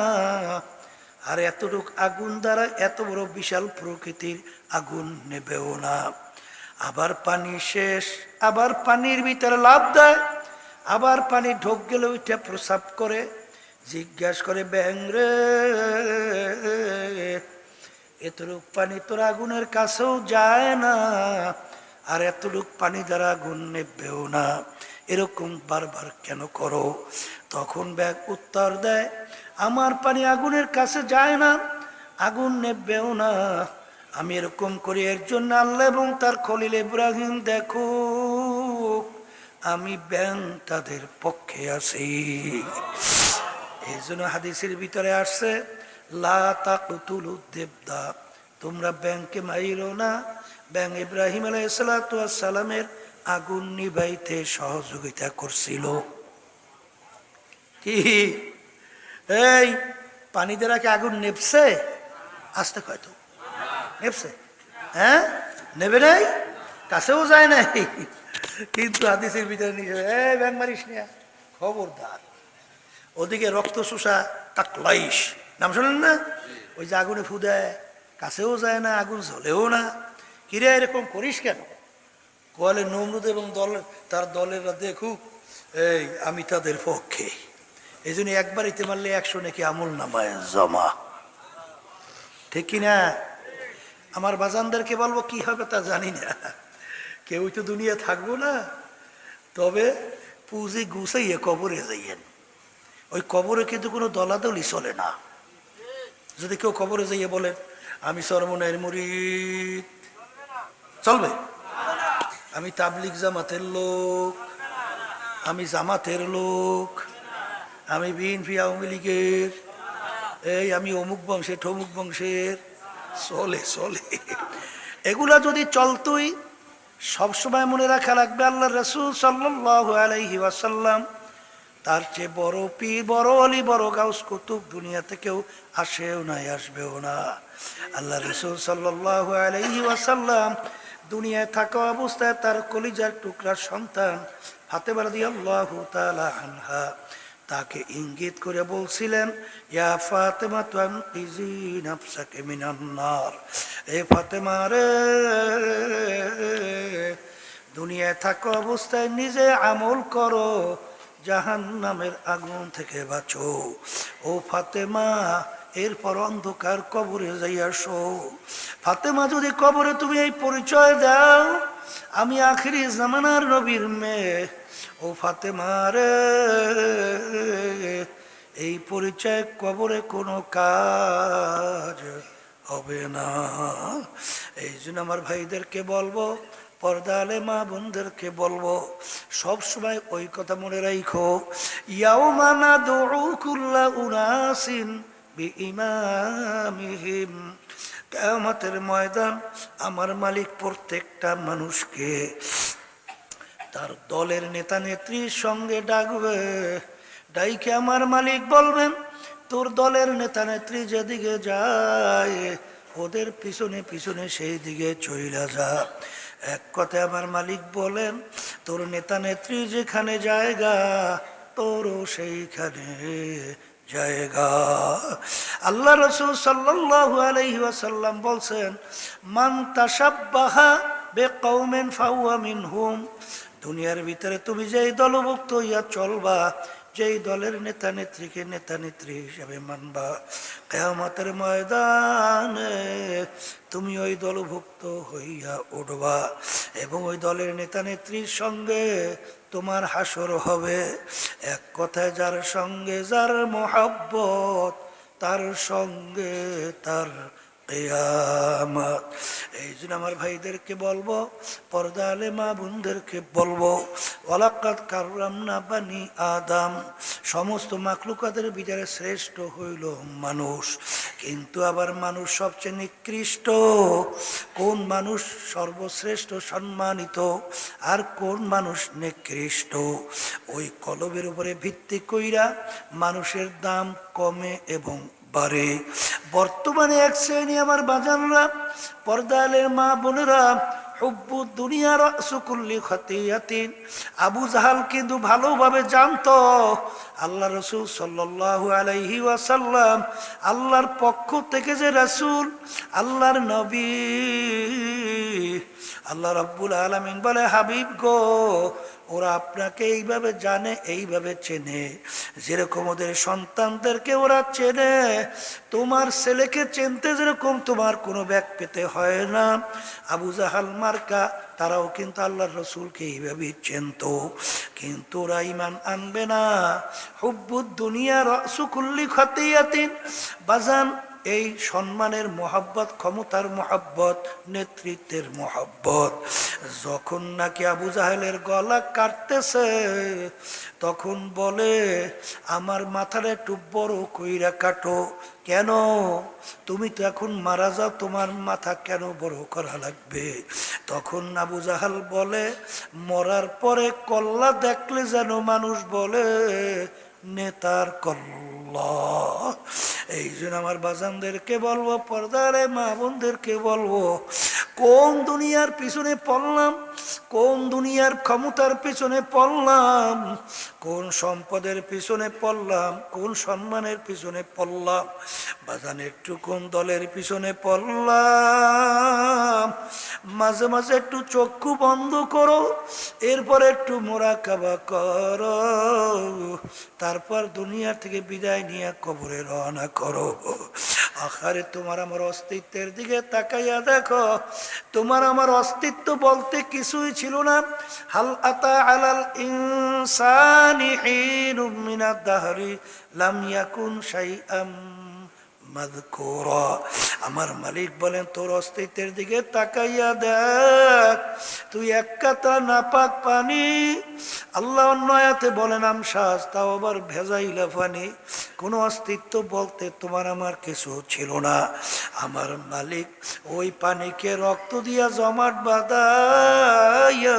আর এতটুক আগুন দ্বারা এত বড় বিশাল প্রকৃতির আগুন নেবেও না। আবার পানি শেষ, আবার পানির ভিতরে লাফ দেয়, আবার পানি ঢোক গেলে ওইটা প্রস্রাব করে। জিজ্ঞাসা করে, ব্যাঙ রে, এতটুক পানি তোর আগুনের কাছেও যায় না, আর এতটুক পানি দ্বারা আগুন নেবেও না, এরকম বারবার কেন করো? তখন ব্যাঙ উত্তর দেয়, আমার পানি আগুনের কাছে যায় না, আগুন নেবেও না, আমি এরকম করি এর জন্য আল্লাহ এবং তার খলিল ইব্রাহিম দেখো আমি ব্যাঙ তাদের পক্ষে আছি। এই জন্য হাদিসের ভিতরে আসছে, লা তাকতুলু দেবদা, তোমরা ব্যাঙকে মাইরো না। ব্যাঙ ইব্রাহিম আলাইহিস সালামের আগুন নিভাইতে সহযোগিতা করছিল। কি এই পানি দ্বারা কি আগুন নেপছে? আসতে কয়তো নেপছে? হ্যাঁ, নেবে নাই, কাছেও যায় নাই, কিন্তু হাদিসের ভিতরে নিয়ে ব্যাঙ মারিস না, খবরদার। ওদিকে রক্ত চোষা তাকলাইশ নাম শোনেন না? ওই যে আগুনে ফু দেয়, কাছেও যায় না, আগুন জ্বলেও না। কিরে এরকম করিস কেন? কোয়ালে নমরুদ এবং তার দলেরা দেখুক এই আমি তাদের পক্ষে। এই জন্য একবার ইতে মারলে 100 নাকি আমল নামায় জমা, ঠিক কিনা? আমার বাজানদেরকে বলবো কি হবে তা জানি না, কেউই তো দুনিয়া থাকবো না, তবে পুঁজি গুছাইয়ে কবরে যাইয়েন। ওই কবরে কিন্তু কোনো দলাদলি চলে না। যদি কেউ কবরে যাইয়ে বলেন আমি চরমনের মুরিদ, চলবে? আমি তাবলিগ জামাতের লোক, আমি জামাতের লোক, আমি বিএনপি আওয়ামী লীগের, এই আমি অমুক বংশের ঠমুক বংশের, চলে চলে। এগুলা যদি চলতোই, সবসময় মনে রাখা লাগবে আল্লাহ রাসূল সাল্লাল্লাহু আলাইহি ওয়াসাল্লাম তার চেয়ে বড় পীর, বড় অলি, বড় গাউস কুতুব দুনিয়াতে কেউ আসেও নাই, আসবেও না। আল্লাহ রাসূল সাল্লাল্লাহু আলাইহি ওয়াসাল্লাম দুনিয়ায় থাকা অবস্থায় তার কলিজার টুকরার সন্তান ফাতেমা রাদিয়াল্লাহু তাআলা আনহা তাকে ইঙ্গিত করে বলছিলেন, ইয়া ফাতেমা তুনকিজি নাফসাকে মিনান নার, এ ফাতেমা রে, দুনিয়ায় থাকা অবস্থায় নিজে আমল করো, জাহান্নামের আগুন থেকে বাঁচো। ও ফাতেমা, এরপর অন্ধকার কবরে যাই আসো। ফাতেমা, যদি কবরে তুমি এই পরিচয় দাও আমি আখিরি জামানার নবীর মেয়ে, ও ফাতেমা রে, এই পরিচয় কবরে কোনো কাজ হবে না। এই জন্য আমার ভাইদেরকে বলবো, পর্দা আলে মা বোনদেরকে বলবো, সব সময় ওই কথা মনে রাখো, ইয়াউমা নাদউ কুল্লা উনাসিন বিইমামিহিম, কিয়ামতের ময়দান আমার মালিক প্রত্যেকটা মানুষকে তার দলের নেতা নেত্রীর সঙ্গে ডাকবে। ডাইকে আমার মালিক বলবেন, তোর দলের নেতা নেত্রী যেদিকে যায় ওদের পিছনে পিছনে সেই দিকে চইলা যা। এক কথায় আমার মালিক বলেন, তোর নেতা নেত্রী যেখানে জায়গা তোরও সেইখানে জায়গা। আল্লাহ রাসূল সাল্লাল্লাহু আলাইহি ওয়াসাল্লাম বলছেন, মান তাশাব্বাহা বিকওমিন ফাহুয়া মিনহুম, দুনিয়ার ভিতরে তুমি যেই দলভুক্ত হইয়া চলবা, যেই দলের নেতা নেত্রীকে নেতা নেত্রী হিসাবে মানবা, কিয়ামতের ময়দানে তুমি ওই দলভুক্ত হইয়া উঠবা এবং ওই দলের নেতা নেত্রীর সঙ্গে তোমার হাসর হবে। এক কথায় যার সঙ্গে যার মহব্বত তার সঙ্গে তার কিয়ামত। এই জন্য আমার ভাইদেরকে বলবো, পর্দা আলে মা বোনদেরকে বলবো, ওয়ালাকাদ কাররামনা বানি আদম, সমস্ত মাখলুকাতের ভিতরে শ্রেষ্ঠ হইল মানুষ, কিন্তু আবার মানুষ সবচেয়ে নিকৃষ্ট। কোন মানুষ সর্বশ্রেষ্ঠ সম্মানিত আর কোন মানুষ নিকৃষ্ট, ওই কলবের উপরে ভিত্তি কইরা মানুষের দাম কমে এবং বাড়ে। বর্তমানে এক শ্রেণী আমার বাজানরা, পর্দালের মা বোনেরা, হুব্বু দুনিয়া রাসু কুল্লি খাতিয়াতিন। আবু জাহাল কিন্তু ভালোভাবে জানতো আল্লাহ রাসূল সাল্লাল্লাহু আলাইহি ওয়াসাল্লাম আল্লাহর পক্ষ থেকে যে রাসূল, আল্লাহর নবী। আল্লাহ রাব্বুল আলামিন বলে, হাবিব গো, ওরা আপনাকে এইভাবে জানে, এইভাবে চেনে, যেরকম ওদের সন্তানদেরকে ওরা চেনে। তোমার ছেলেকে চিনতে যেরকম তোমার কোনো ব্যাগ পেতে হয় না, আবু জাহাল মার্কা তারাও কিন্তু আল্লাহর রসুলকে এইভাবেই চিনত। কিন্তু ওরা ঈমান আনবে না। হুব্বুদ দুনিয়া রাসু কুল্লি খাতিয়াতিন। বাজান, এই সম্মানের মহব্বত, ক্ষমতার মহব্বত, নেতৃত্বের মহব্বত যখন নাকি আবু জাহেলের গলা কাটতেছে, তখন বলে, আমার মাথাটা একটু বড় কইরা কাটো। কেন? তুমি তো এখন মারা যাও, তোমার মাথা কেন বড় করা লাগবে? তখন আবু জাহাল বলে, মরার পরে কল্লা দেখলে যেন মানুষ বলে নেতার কল্লা। এই জন্য আমার বাজানদেরকে বলবো, পর্দারে মা বোনদেরকে বলবো, কোন দুনিয়ার পিছনে পড়লাম, কোন দুনিয়ার ক্ষমতার পিছনে পড়লাম, কোন সম্পদের পিছনে পড়লাম, কোন সম্মানের পিছনে পড়লাম, বাজান একটু কোন দলের পিছনে পড়লাম, মাঝে মাঝে একটু চক্ষু বন্ধ করো, এরপরে একটু মোরাকাবা করো, তারপর দুনিয়া থেকে বিদায় নিয়ে কবরে রওনা করো। আখারে তোমার আমার অস্তিত্বের দিকে তাকাইয়া দেখো, তোমার আমার অস্তিত্ব বলতে কিছুই ছিল না। হাল আতা আলাল ইনসানি হিনুম মিনাদ দাহরি লাম ইয়াকুন শাইআম মাযকুরা। আমার মালিক বলেন, তোর অস্তিত্বের দিকে তাকাইয়া দেখ, তুই এক কাতরা নাপাক পানি। আল্লাহ অন্য আয়াতে বলেন আমসাস, তাও আবার ভেজাইলা পানি। কোনো অস্তিত্ব বলতে তোমার আমার কিছু ছিল না। আমার মালিক ওই পানিকে রক্ত দিয়া জমাট বাঁধাইয়া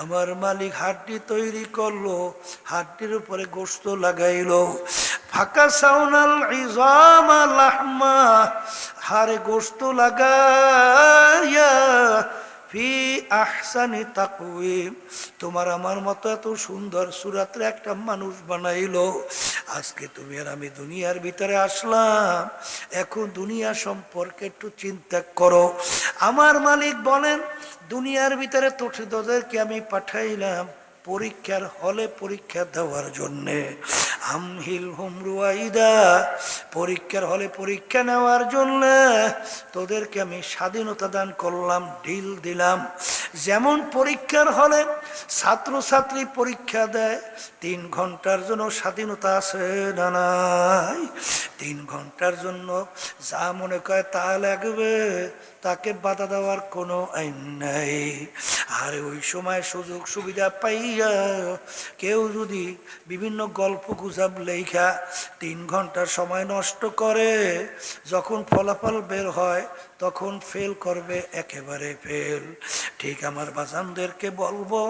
আমার মালিক হাড্ডি তৈরি করলো, হাড্ডির উপরে গোশত লাগাইলো। ফাঁকা সাউনাল ইজামা লাহমা, হাড়ে গোশত লাগাইয়া ফি আহসানি তাকওয়িম, তোমার আমার মতো এত সুন্দর সুরাতের একটা মানুষ বানাইলো। আজকে তুমি আর আমি দুনিয়ার ভিতরে আসলাম, এখন দুনিয়া সম্পর্কে একটু চিন্তা করো। আমার মালিক বলেন, দুনিয়ার ভিতরে তোদেরকে আমি পাঠাইলাম পরীক্ষার হলে পরীক্ষা দেওয়ার জন্যে। আমহিল হুমরুয়াইদা, পরীক্ষার হলে পরীক্ষা নেওয়ার জন্য তোদেরকে আমি স্বাধীনতা দান করলাম, ঢিল দিলাম। যেমন পরীক্ষার হলে ছাত্রছাত্রী পরীক্ষা দেয়, 3 ঘন্টার জন্য স্বাধীনতা আছে না নাই? 3 ঘন্টার জন্য যা মনে করে তা লাগবে, তাকে বাধা দেওয়ার কোনো আইন নাই। আর ওই সময় সুযোগ সুবিধা পাইয়া কেউ যদি বিভিন্ন গল্প গুজব লেখা 3 ঘন্টার সময় নষ্ট করে, যখন ফলাফল বের হয় তখন ফেল করবে, একেবারে ফেল। ঠিক আমার বাজানদেরকে বলবো,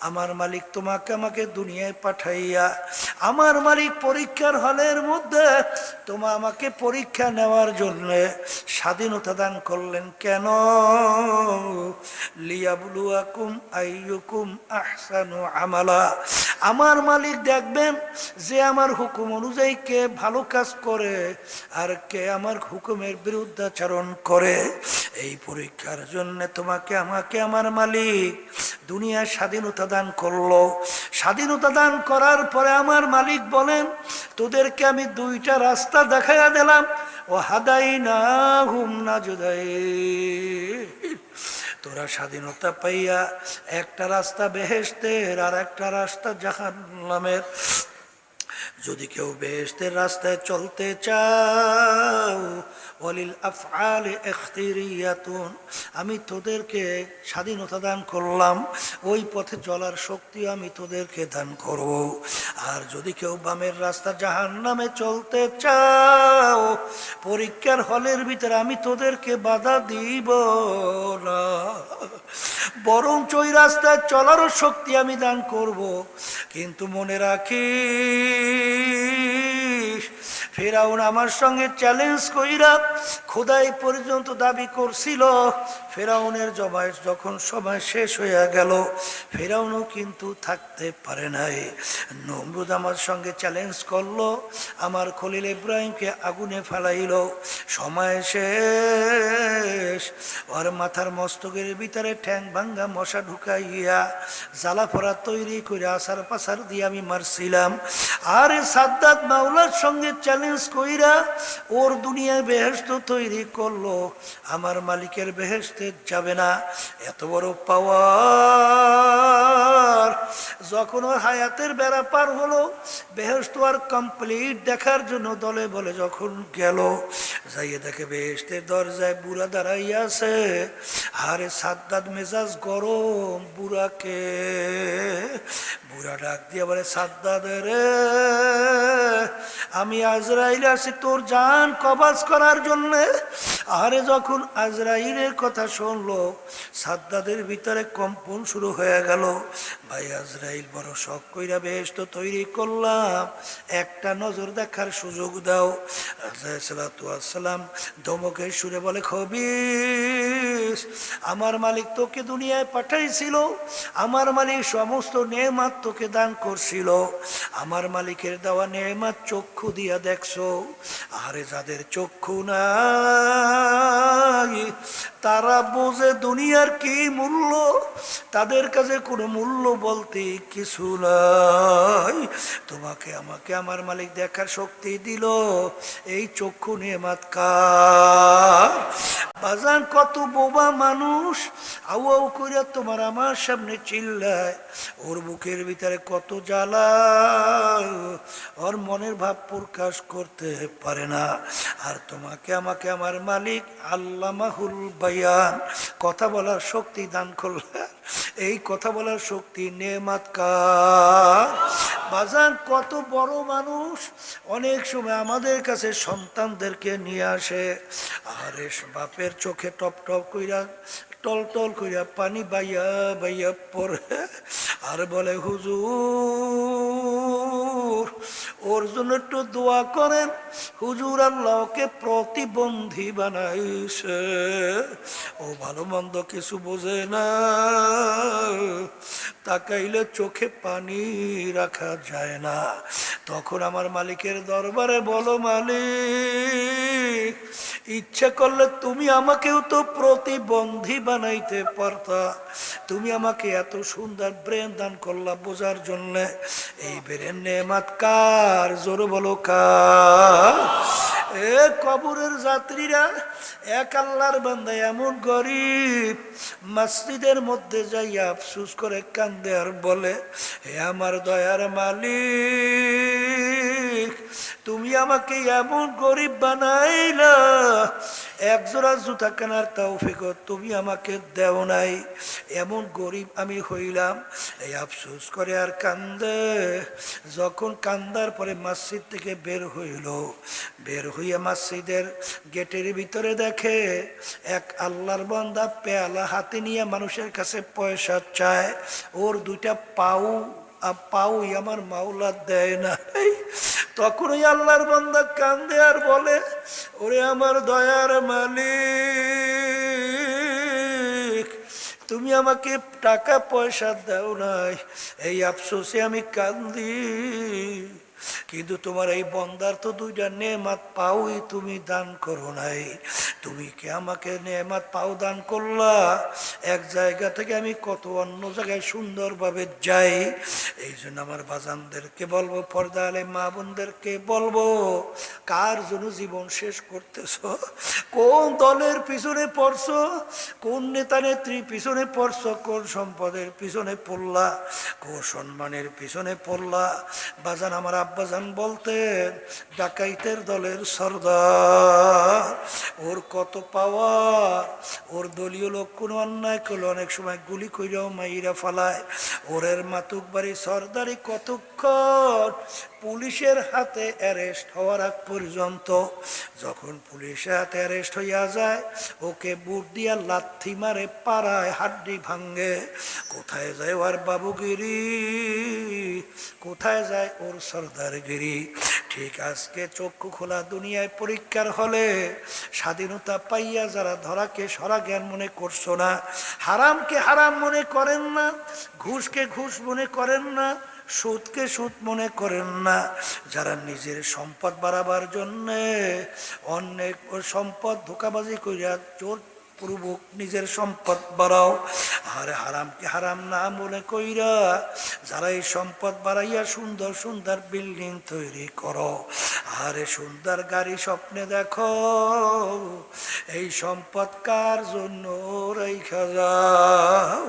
আমার মালিক তোমাকে আমাকে দুনিয়ায় পাঠাইয়া, আমার মালিক পরীক্ষার হলের মধ্যে তোমা আমাকে পরীক্ষা নেওয়ার জন্য স্বাধীনতা দান করলেন। কেন? লিয়াবলুয়াকুম আইয়ুকুম আহসানু আমালা। আমার মালিক দেখবেন যে আমার হুকুম অনুযায়ী কে ভালো কাজ করে আর কে আমার হুকুমের বিরুদ্ধাচরণ করে। এই পরীক্ষার জন্য তোমাকে আমাকে আমার মালিক দুনিয়ায় স্বাধীনতা দান করলো। স্বাধীনতা দান করার পরে আমার মালিক বলেন, তোদেরকে আমি 2টা রাস্তা দেখাইয়া দিলাম। ও হাদাইনাহুম নাজদাইন, তোরা স্বাধীনতা পাইয়া একটা রাস্তা বেহেশতের আর একটা রাস্তা জাহান্নামের। যদি কেউ বেহেশতের রাস্তায় চলতে চাও, ওয়ালিল আফআলি ইখতিরিয়াতুন, আমি তোদেরকে স্বাধীনতা দান করলাম, ওই পথে চলার শক্তি আমি তোদেরকে দান করব। আর যদি কেউ বামের রাস্তা জাহান্নামে চলতে চাও, পরীক্ষার হলের ভিতরে আমি তোদেরকে বাধা দিব না, বরং ওই রাস্তায় চলারও শক্তি আমি দান করব। কিন্তু মনে রাখিস, ফেরাউন আমার সঙ্গে চ্যালেঞ্জ কইরা খোদাই পর্যন্ত দাবি করছিল। ফেরাউনের জমায় যখন সময় শেষ হয়ে গেল, ফেরাউনও কিন্তু থাকতে পারে নাই। নমরুদ আমার সঙ্গে চ্যালেঞ্জ করলো, আমার খলিল ইব্রাহিমকে আগুনে ফেলাইল। সময় শেষ, ওর মাথার মস্তকের ভিতরে ঠ্যাং ভাঙ্গা মশা ঢুকাইয়া জ্বালা পড়া তৈরি করে আসার পাশার দিয়ে আমি মারছিলাম। আর সাদ্দাত মাওলার সঙ্গে চ্যালেঞ্জ কইরা ওর দুনিয়ায় বেহেশত তৈরি করলো, আমার মালিকের বেহেশতে যাবে না। এত বড় পাওয়ার। যখন ওর হায়াতের বেড়া পার হলো, বেহেশত আর কমপ্লিট দেখার জন্য দলে বলে যখন গেল, যাইয়ে দেখে বেহেশতের দরজায় বুড়া দাঁড়াইয়া আছে। আরে সাদ্দাত মেজাজ গরম, বুড়াকে বুড়া ডাক দিয়ে বলে, সাদ্দাত রে, আমি আজরাইল আছি তোর জান কবজ করার জন্যে। আরে যখন আজরাইলের কথা শুনলো, সাদ্দাদের ভিতরে কম্পন শুরু হয়ে গেল। ভাই আজরাইল বড় শখ কইরা বেহেশত তৈরি করলাম, একটা নজর দেখার সুযোগ দাও। সালাম ধমকের সুরে বলে, খবিস, আমার মালিক তোকে দুনিয়ায় পাঠাইছিল, আমার মালিক সমস্ত নেয়ামত তোকে দান করছিল, আমার মালিকের দেওয়া নেয়ামত চক্ষু দিয়া দেখছো। আরে যাদের চক্ষু নাই তারা বোঝে দুনিয়ার কি মূল্য, তাদের কাছে কোনো মূল্য বলতে কিছু নাই। তোমাকে আমাকে আমার মালিক দেখার শক্তি দিল, এই চক্ষু নেয়ামত কার? বাজান কত বোবা মানুষ আউ আউ কইরা তোমার আমার সামনে চিল্লায়, ওর বুকের ভিতরে কত জ্বালা, ওর মনের ভাব প্রকাশ করতে পারে না। আর তোমাকে আমাকে আমার মালিক আল্লামাহুল বায়ান, কথা বলার শক্তি দান করলেন। এই কথা বলার শক্তি নেয়ামত কার? বাজান কত বড় মানুষ অনেক সময় আমাদের কাছে সন্তানদেরকে নিয়ে আসে, আরে বাপের চোখে টপ টপ কইরা টল টল কইরা পানি বাইয়া বাইয়া পড়ে, আর বলে, হুজুর ওর জন্য একটু দোয়া করেন, হুজুর আল্লাহকে প্রতিবন্ধী বানাইছে, ও ভালো মন্দ কিছু বোঝে না, তাকাইলে চোখে পানি রাখা যায় না। তখন আমার মালিকের দরবারে বলো, মালিক ইচ্ছা করলে তুমি আমাকেও তো প্রতিবন্ধী বানাইতে পারতা, তুমি আমাকে এত সুন্দর ব্রেন দান করলা বোঝার জন্য, এই ব্রেন নেয়ামত কার? জোর বলো কার? এ কবরের যাত্রীরা, এক আল্লাহর বান্দা এমন গরিব মসজিদের মধ্যে যাইয়া আফসুস করে কান্দে আর বলে, হে আমার দয়ার মালিক, তুমি আমাকে এমন গরিব বানাইলা, একজোড়া জুতা কেনার তৌফিক তুমি আমাকে দেও নাই, এমন গরিব আমি হইলাম। এই আফসোস করে আর কান্দে। যখন কান্দার পরে মসজিদ থেকে বের হইল, বের হইয়া মসজিদের গেটের ভিতরে দেখে এক আল্লাহর বান্দা পেয়ালা হাতে নিয়ে মানুষের কাছে পয়সা চায়, ওর দুইটা পাউই আমার মাওলা দেয় না। তখন ওই আল্লাহর বান্দা কান্দে আর বলে, ওরে আমার দয়ার মালিক, তুমি আমাকে টাকা পয়সা দাও নাই, এই আফসোসে আমি কান্দি, কিন্তু তোমার এই বন্দার তো দুইটা নেয়ামত পাওই তুমি দান করো নাই, তুমি কি আমাকে নেয়ামত পাও দান করলা, এক জায়গা থেকে আমি কত অন্য জায়গায় সুন্দরভাবে যাই। এই জন্য আমার বাজানদেরকে বলবো, পর্দা আলে মা বোনদেরকে বলবো, কার জন্য জীবন শেষ করতেছ, কোন দলের পিছনে পড়ছো, কোন নেতা নেত্রী পিছনে পড়ছো, কোন সম্পদের পিছনে পড়লা, কোন সম্মানের পিছনে পড়লা। বাজান আমার আব্বাজান বলতেন, ডাকাইতের দলের সর্দার, ওর কত পাওয়ার, ওর দলীয় লোক কোনো অন্যায় করলে অনেক সময় গুলি কইরাও মাইরা ফালায়, ওরের মাতুক বাড়ি সর্দারি কতক্ষণ পুলিশের হাতে অ্যারেস্ট হওয়ার আগ পর্যন্ত, যখন পুলিশের হাতে অ্যারেস্ট হইয়া যায়, ওকে বুট দিয়া লাথি মারে, পাড়ায় হাড্ডি ভাঙ্গে। কোথায় যায় ওর বাবুগিরি, কোথায় যায় ওর সর্দারগিরি? ঠিক আজকে চক্ষু খোলা দুনিয়ায় পরীক্ষার হলে স্বাধীনতা পাইয়া যারা ধরাকে সরা জ্ঞান মনে করছো না, হারামকে হারাম মনে করেন না, ঘুষকে ঘুষ মনে করেন না, সুদকে সুদ মনে করেন না, যারা নিজের সম্পদ বাড়াবার জন্যে অনেক সম্পদ ধোকাবাজি করিয়া জোর পূর্বক নিজের সম্পদ বাড়াও, আর হারামকে হারাম না মনে কইরা যারা এই সম্পদ বাড়াইয়া সুন্দর সুন্দর বিল্ডিং তৈরি করো, আরে সুন্দর গাড়ি স্বপ্নে দেখো, এই সম্পদ কার জন্য রাইখা যাও।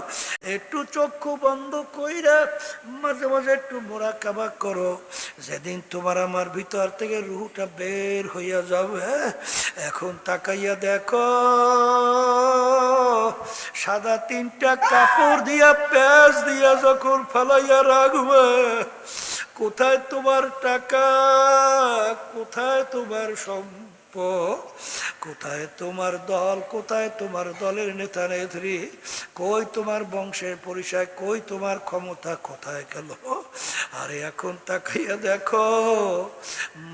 একটু চক্ষু বন্ধ কইরা মাঝে মাঝে একটু মোরাকাবা করো, যেদিন তোমার আমার ভিতর থেকে রুহটা বের হইয়া যাবে, এখন তাকাইয়া দেখো সাদা 3টা কাপড় দিয়া প্যাঁচ দিয়া যখন ফালাইয়া রাখবে, কোথায় তোমার টাকা, কোথায় তোমার সম্পদ, কোথায় তোমার দল, কোথায় তোমার দলের নেতা নেত্রী, কই তোমার বংশের পরিচয়, কই তোমার ক্ষমতা কোথায় গেল? আরে এখন তাকাইয়া দেখো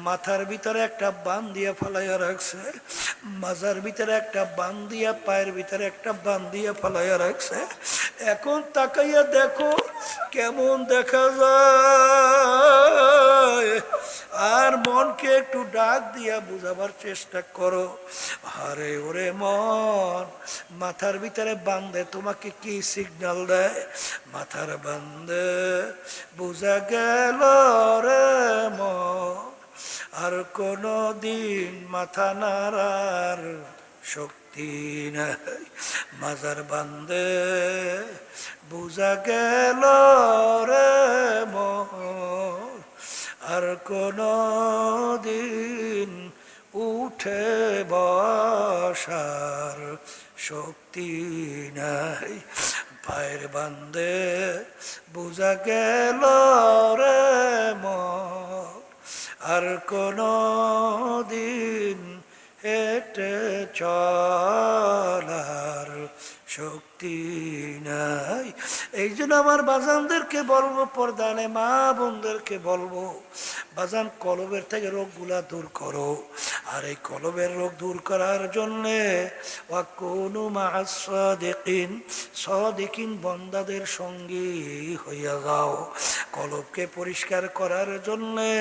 মাথার ভিতরে একটা বান দিয়া ফালাইয়া রাখছে, মাজার ভিতরে একটা বান দিয়া, পায়ের ভিতরে একটা বান দিয়া ফালাইয়া রাখছে, এখন তাকাইয়া দেখো কেমন দেখা যায়। আর মনকে একটু ডাক দিয়া বুঝাবার চেষ্টা করো, আরে ওরে মন, মাথার ভিতরে বান্ধে তোমাকে কি সিগন্যাল দেয়? মাথার বান্ধে বুঝা গেল রে মন, আর কোনো দিন মাথা নাড়ার শক্তি নাই। মাজার বান্ধে বুঝা গেল রে মন, আর কোনো দিন উঠে বসার শক্তি নাই। পায়ের বান্ধে বুঝা গেল রে মন, আর কোনো দিন হেঁটে চলার শক্তি নাই। এই জন্য আমার বাজানদেরকে বলবো, পর্দানে মা বোনদেরকে বলবো, বাজান কলবের থেকে রোগগুলা দূর করো, আর এই কলবের রোগ দূর করার জন্যে ওয়াকুনু মা'আস সাদিকিন, সাদিকিন বান্দাদের সঙ্গী হইয়া যাও। কলবকে পরিষ্কার করার জন্যে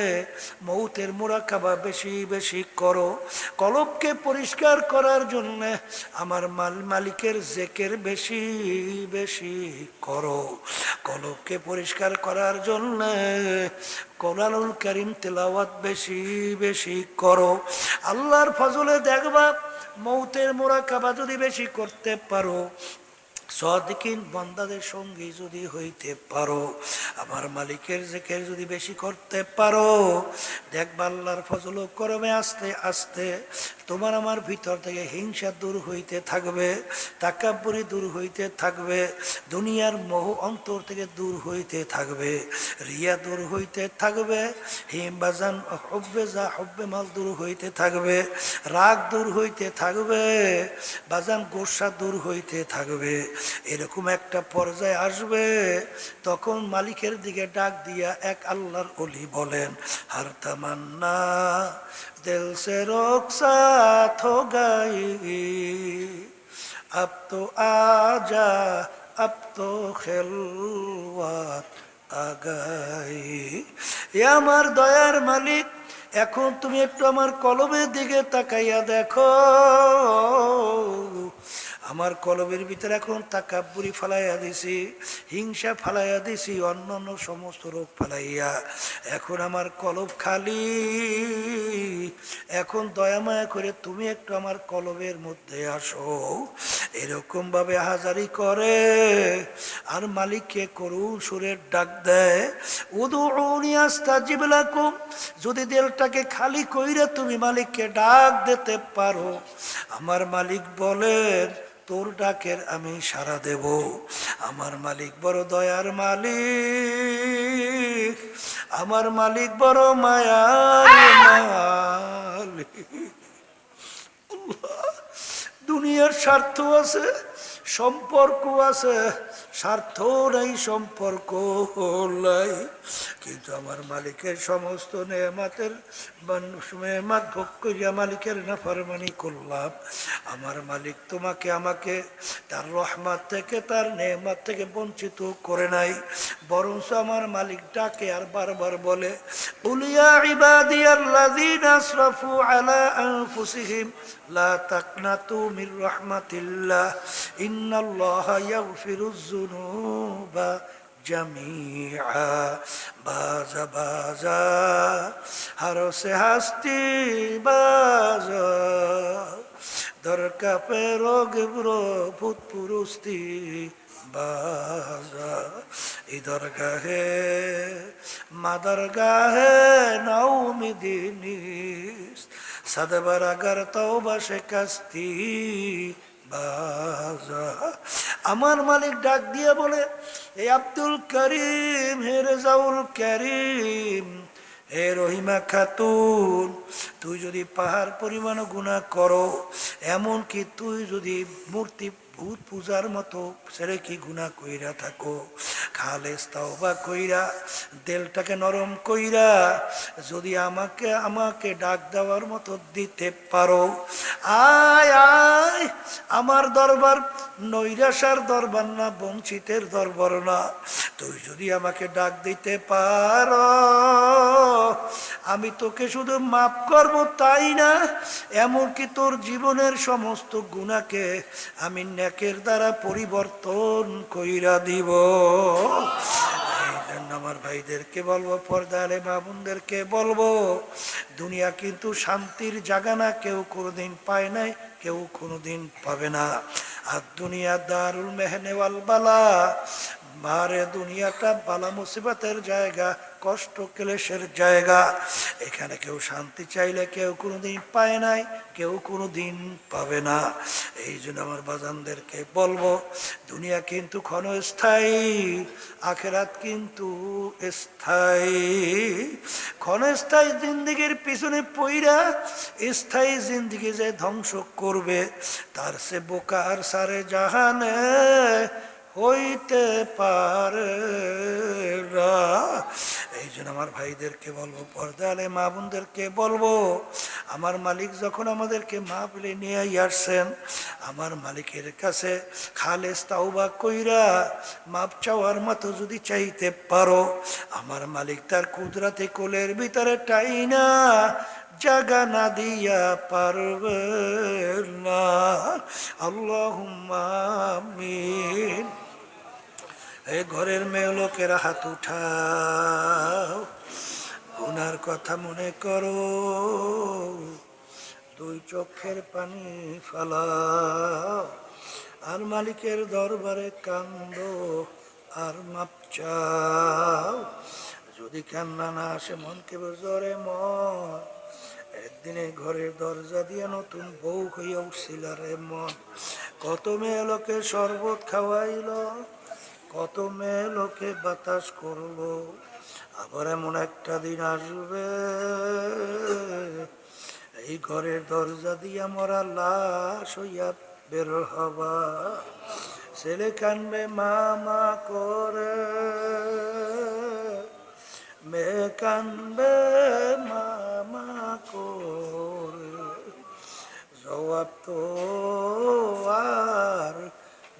মৌতের মুরাকাবা বেশি বেশি করো। কলবকে পরিষ্কার করার জন্যে আমার মালিকের জিকির বেশি বেশি করো। কলবকে পরিষ্কার করার জন্যে কোরআনুল কারীম তেলাওয়াত বেশি বেশি করো। আল্লাহর ফজলে দেখবা মৌতের মুরাকাবা যদি বেশি করতে পারো, সাদিকিন বান্দাদের সঙ্গী যদি হইতে পারো, আমার মালিকের জিকির যদি বেশি করতে পারো, দেখবা আল্লাহর ফজল ও করমে আস্তে আস্তে তোমার আমার ভিতর থেকে হিংসা দূর হইতে থাকবে, তাকাব্বুরি দূর হইতে থাকবে, দুনিয়ার মোহ অন্তর থেকে দূর হইতে থাকবে, রিয়া দূর হইতে থাকবে, হিমবাজান হব্বে যা হব্বে মাল দূর হইতে থাকবে, রাগ দূর হইতে থাকবে, বাজান গোসা দূর হইতে থাকবে। এরকম একটা পর্যায়ে আসবে, তখন মালিকের দিকে ডাক দিয়া এক আল্লাহর ওলি বলেন, হর তামান্না দিল সে রুখসাত হো গাই, আব তো আজা আব তো খেলওয়াত আ গাই। এ আমার দয়ার মালিক, এখন তুমি একটু আমার কলবের দিকে তাকাইয়া দেখো, আমার কলবের ভিতরে এখন তাকাব্বুরি ফালাইয়া দিছি, হিংসা ফালাইয়া দিছি, অন্য অন্য সমস্ত রোগ ফালাইয়া এখন আমার কলব খালি। এখন দয়া মায়া করে তুমি একটু আমার কলবের মধ্যে আসো। এরকম ভাবে হাজারি করে আর মালিককে করুণ সুরের ডাক দেয়, উদউনি আস্তাজিব লাকুম। যদি দিলটাকে খালি কইরা তুমি মালিককে ডাক দিতে পারো, আমার মালিক বলেন তোর ডাকের আমি সাড়া দেব। আমার মালিক বড় দয়ার মালিক, আমার মালিক বড় মায়ার মালিক। দুনিয়ার স্বার্থ আছে, সম্পর্ক আছে, স্বার্থ নাই, সম্পর্ক নাই, কিন্তু আমার মালিকের সমস্ত নেয়ামতের নেয়ামত ভোগ করিয়া মালিকের নাফরমানি করলাম। আমার মালিক তোমাকে আমাকে তার রহমত থেকে, তার নেয়ামত থেকে বঞ্চিত করে নাই, বরঞ্চ আমার মালিক ডাকে আর বারবার বলে, উলিয়া ইবাদিয়াল্লাযীনা আসরাফু আলা আনফুসিহিম লা তাকনাতু মির রাহমাতিল্লাহ ইন্নাল্লাহা ইয়াগফিরুয যুনুবা জামিআ। বাজা বাজা হারসে হাস্তি বাজা দরকা পে রোগ ব্রো ভূত পুরুস্তি বাজা ইধর গাহে মাদার গাহে নাউমিদিনিস সাদবার আগার তওবা শিকাস্তি বাজা। আমার মালিক ডাক দিয়ে বলে, হে আব্দুল করিম, হে রেজাউল করিম, হে রহিমা খাতুন, তুই যদি পাহাড় পরিমাণ গুনাহ করো, এমনকি তুই যদি মূর্তি ভূত পূজার মতো ছেড়ে কি গুনাহ কইরা থাকো, খালেস তাওবা কইরা দিলটাকে নরম কইরা যদি আমাকে ডাক দেওয়ার মতো দিতে পারো, আয় আয়, আমার দরবার নৈরাশার দরবার না, বঞ্চিতের দরবার না, তুই যদি আমাকে ডাক দিতে পারো, আমি তোকে শুধু মাফ করব তাই না, এমনকি তোর জীবনের সমস্ত গুনাহকে আমি নেকের দ্বারা পরিবর্তন কইরা দিব। এই জন্য আমার ভাইদেরকে বলবো, পর্দারে মা বোনদেরকে বলবো, দুনিয়া কিন্তু শান্তির জায়গা না, কেউ কোনোদিন পায় নাই, কেউ কোনোদিন পাবে না। আর দুনিয়া দারুল মেহনে ওয়াল বালা, মারে দুনিয়াটা বালা মুসিবতের জায়গা, কষ্ট ক্লেশের জায়গা, এখানে কেউ শান্তি চাইলে কেউ কোনোদিন পায় নাই, কেউ কোনোদিন পাবে না। এই জন্য আমার বাজানদেরকে বলবো, দুনিয়া কিন্তু ক্ষণস্থায়ী, আখেরাত কিন্তু স্থায়ী। ক্ষণস্থায়ী জিন্দিগির পিছনে পইরা স্থায়ী জিন্দিগি যে ধ্বংস করবে, তার সে বোকার সারে জাহানে হইতে পারে না। এই জন্য আমার ভাইদেরকে বলবো, পর্দালে মা বোনদেরকে বলবো, আমার মালিক যখন আমাদেরকে মাহফিলে নিয়ে আসছেন, আমার মালিকের কাছে খালেস তাওবা কইরা মাপ চাওয়ার মতো যদি চাইতে পারো, আমার মালিক তার কুদরতে কোলের ভিতরে টাইনা জাগা না দিয়া পারবে না। আল্লাহুম্মা আমিন। এই ঘরের মেয়ে লোকেরা হাত উঠাও, গুনার কথা মনে করো, দুই চোখের পানি ফালাও, আর মালিকের দরবারে কান্দো আর মাপ চাও। যদি কান্না না আসে, মনকে জোরে মন, একদিনে ঘরের দরজা দিয়ে নতুন বউ হইয়া উঠছিল রে মন। কত মেয়ে লোকে শরবত খাওয়াইল, কত মেয়ে লোকে বাতাস করলো, আবার এমন একটা দিন আসবে, এই ঘরের দরজা দিয়া মরা লাশ হইয়া বের হবা। ছেলে কানবে মামা করে, মেয়ে কানবে মামা করে, জবাব তো আর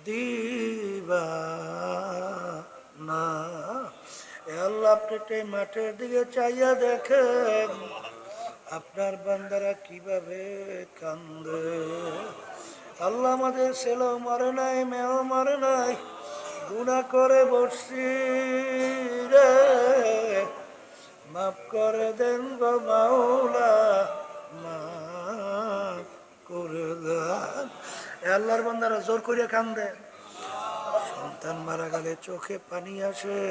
দিবা না। আল্লাহ, আপনি মাঠের দিকে চাইয়া দেখেন আপনার বান্দারা কিভাবে কান্দে। আল্লাহ, আমাদের ছেলেও মরে নাই, মেয়েও মরে নাই, গুনাহ করে বসছি রে, মাফ করে দেন গো মাওলা, মাফ করে দেন। আল্লাহর বান্দারা জোর করিয়া কান্দে। সন্তান মারা গেলে চোখে পানি আসে,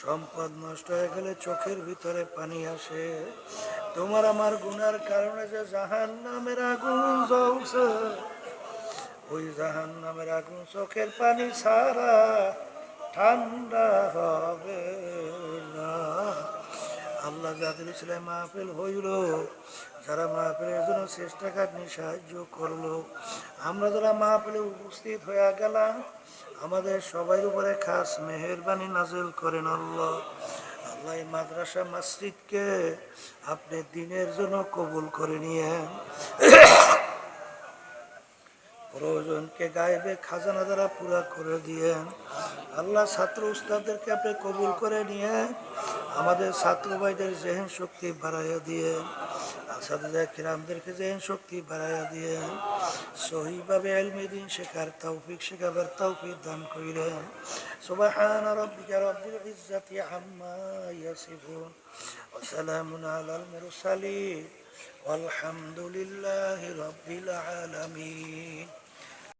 সম্পদ নষ্ট হয়ে গেলে চোখের ভিতরে পানি আসে। তোমার আমার গুনার কারণে যে জাহান্নামের আগুন জ্বলছে, ওই জাহান্নামের আগুন চোখের পানি ছাড়া ঠান্ডা হবে না। আল্লাহ যাদের ছেলে মাহফিল হইল, যারা মাহফিলের জন্য চেষ্টা কাটনি সাহায্য করলো, আমরা যারা মাহফিলে উপস্থিত হয়ে গেলাম, আমাদের সবার উপরে খাস মেহেরবানি নাজিল করেন আল্লাহ। আল্লাহ এই মাদ্রাসা মসজিদকে আপনি দিনের জন্য কবুল করে নিয়েন। প্রয়োজনকে গায়েবে খাজানা দ্বারা পুরা করে দিয়েন আল্লাহ। ছাত্র উস্তাদদেরকে আপনি কবুল করে নিয়ে আমাদের ছাত্র ভাইদের জেহেন শক্তি বাড়াইয়া দিয়েন, আসাদুল্লাহ কিরামদেরকে জেহেন শক্তি বাড়াইয়া দিয়েন, সহিভাবে ইলমে দ্বীন শেখার তৌফিক শেখাবার তৌফিক দান করিলেন। সুবহানা রাব্বিকা রাব্বিল ইজ্জাতি আম্মা ইয়াসিফুন ওয়া সালামুন আলাল মুরসালিন ওয়ালহামদুলিল্লাহি রাব্বিল আলামিন।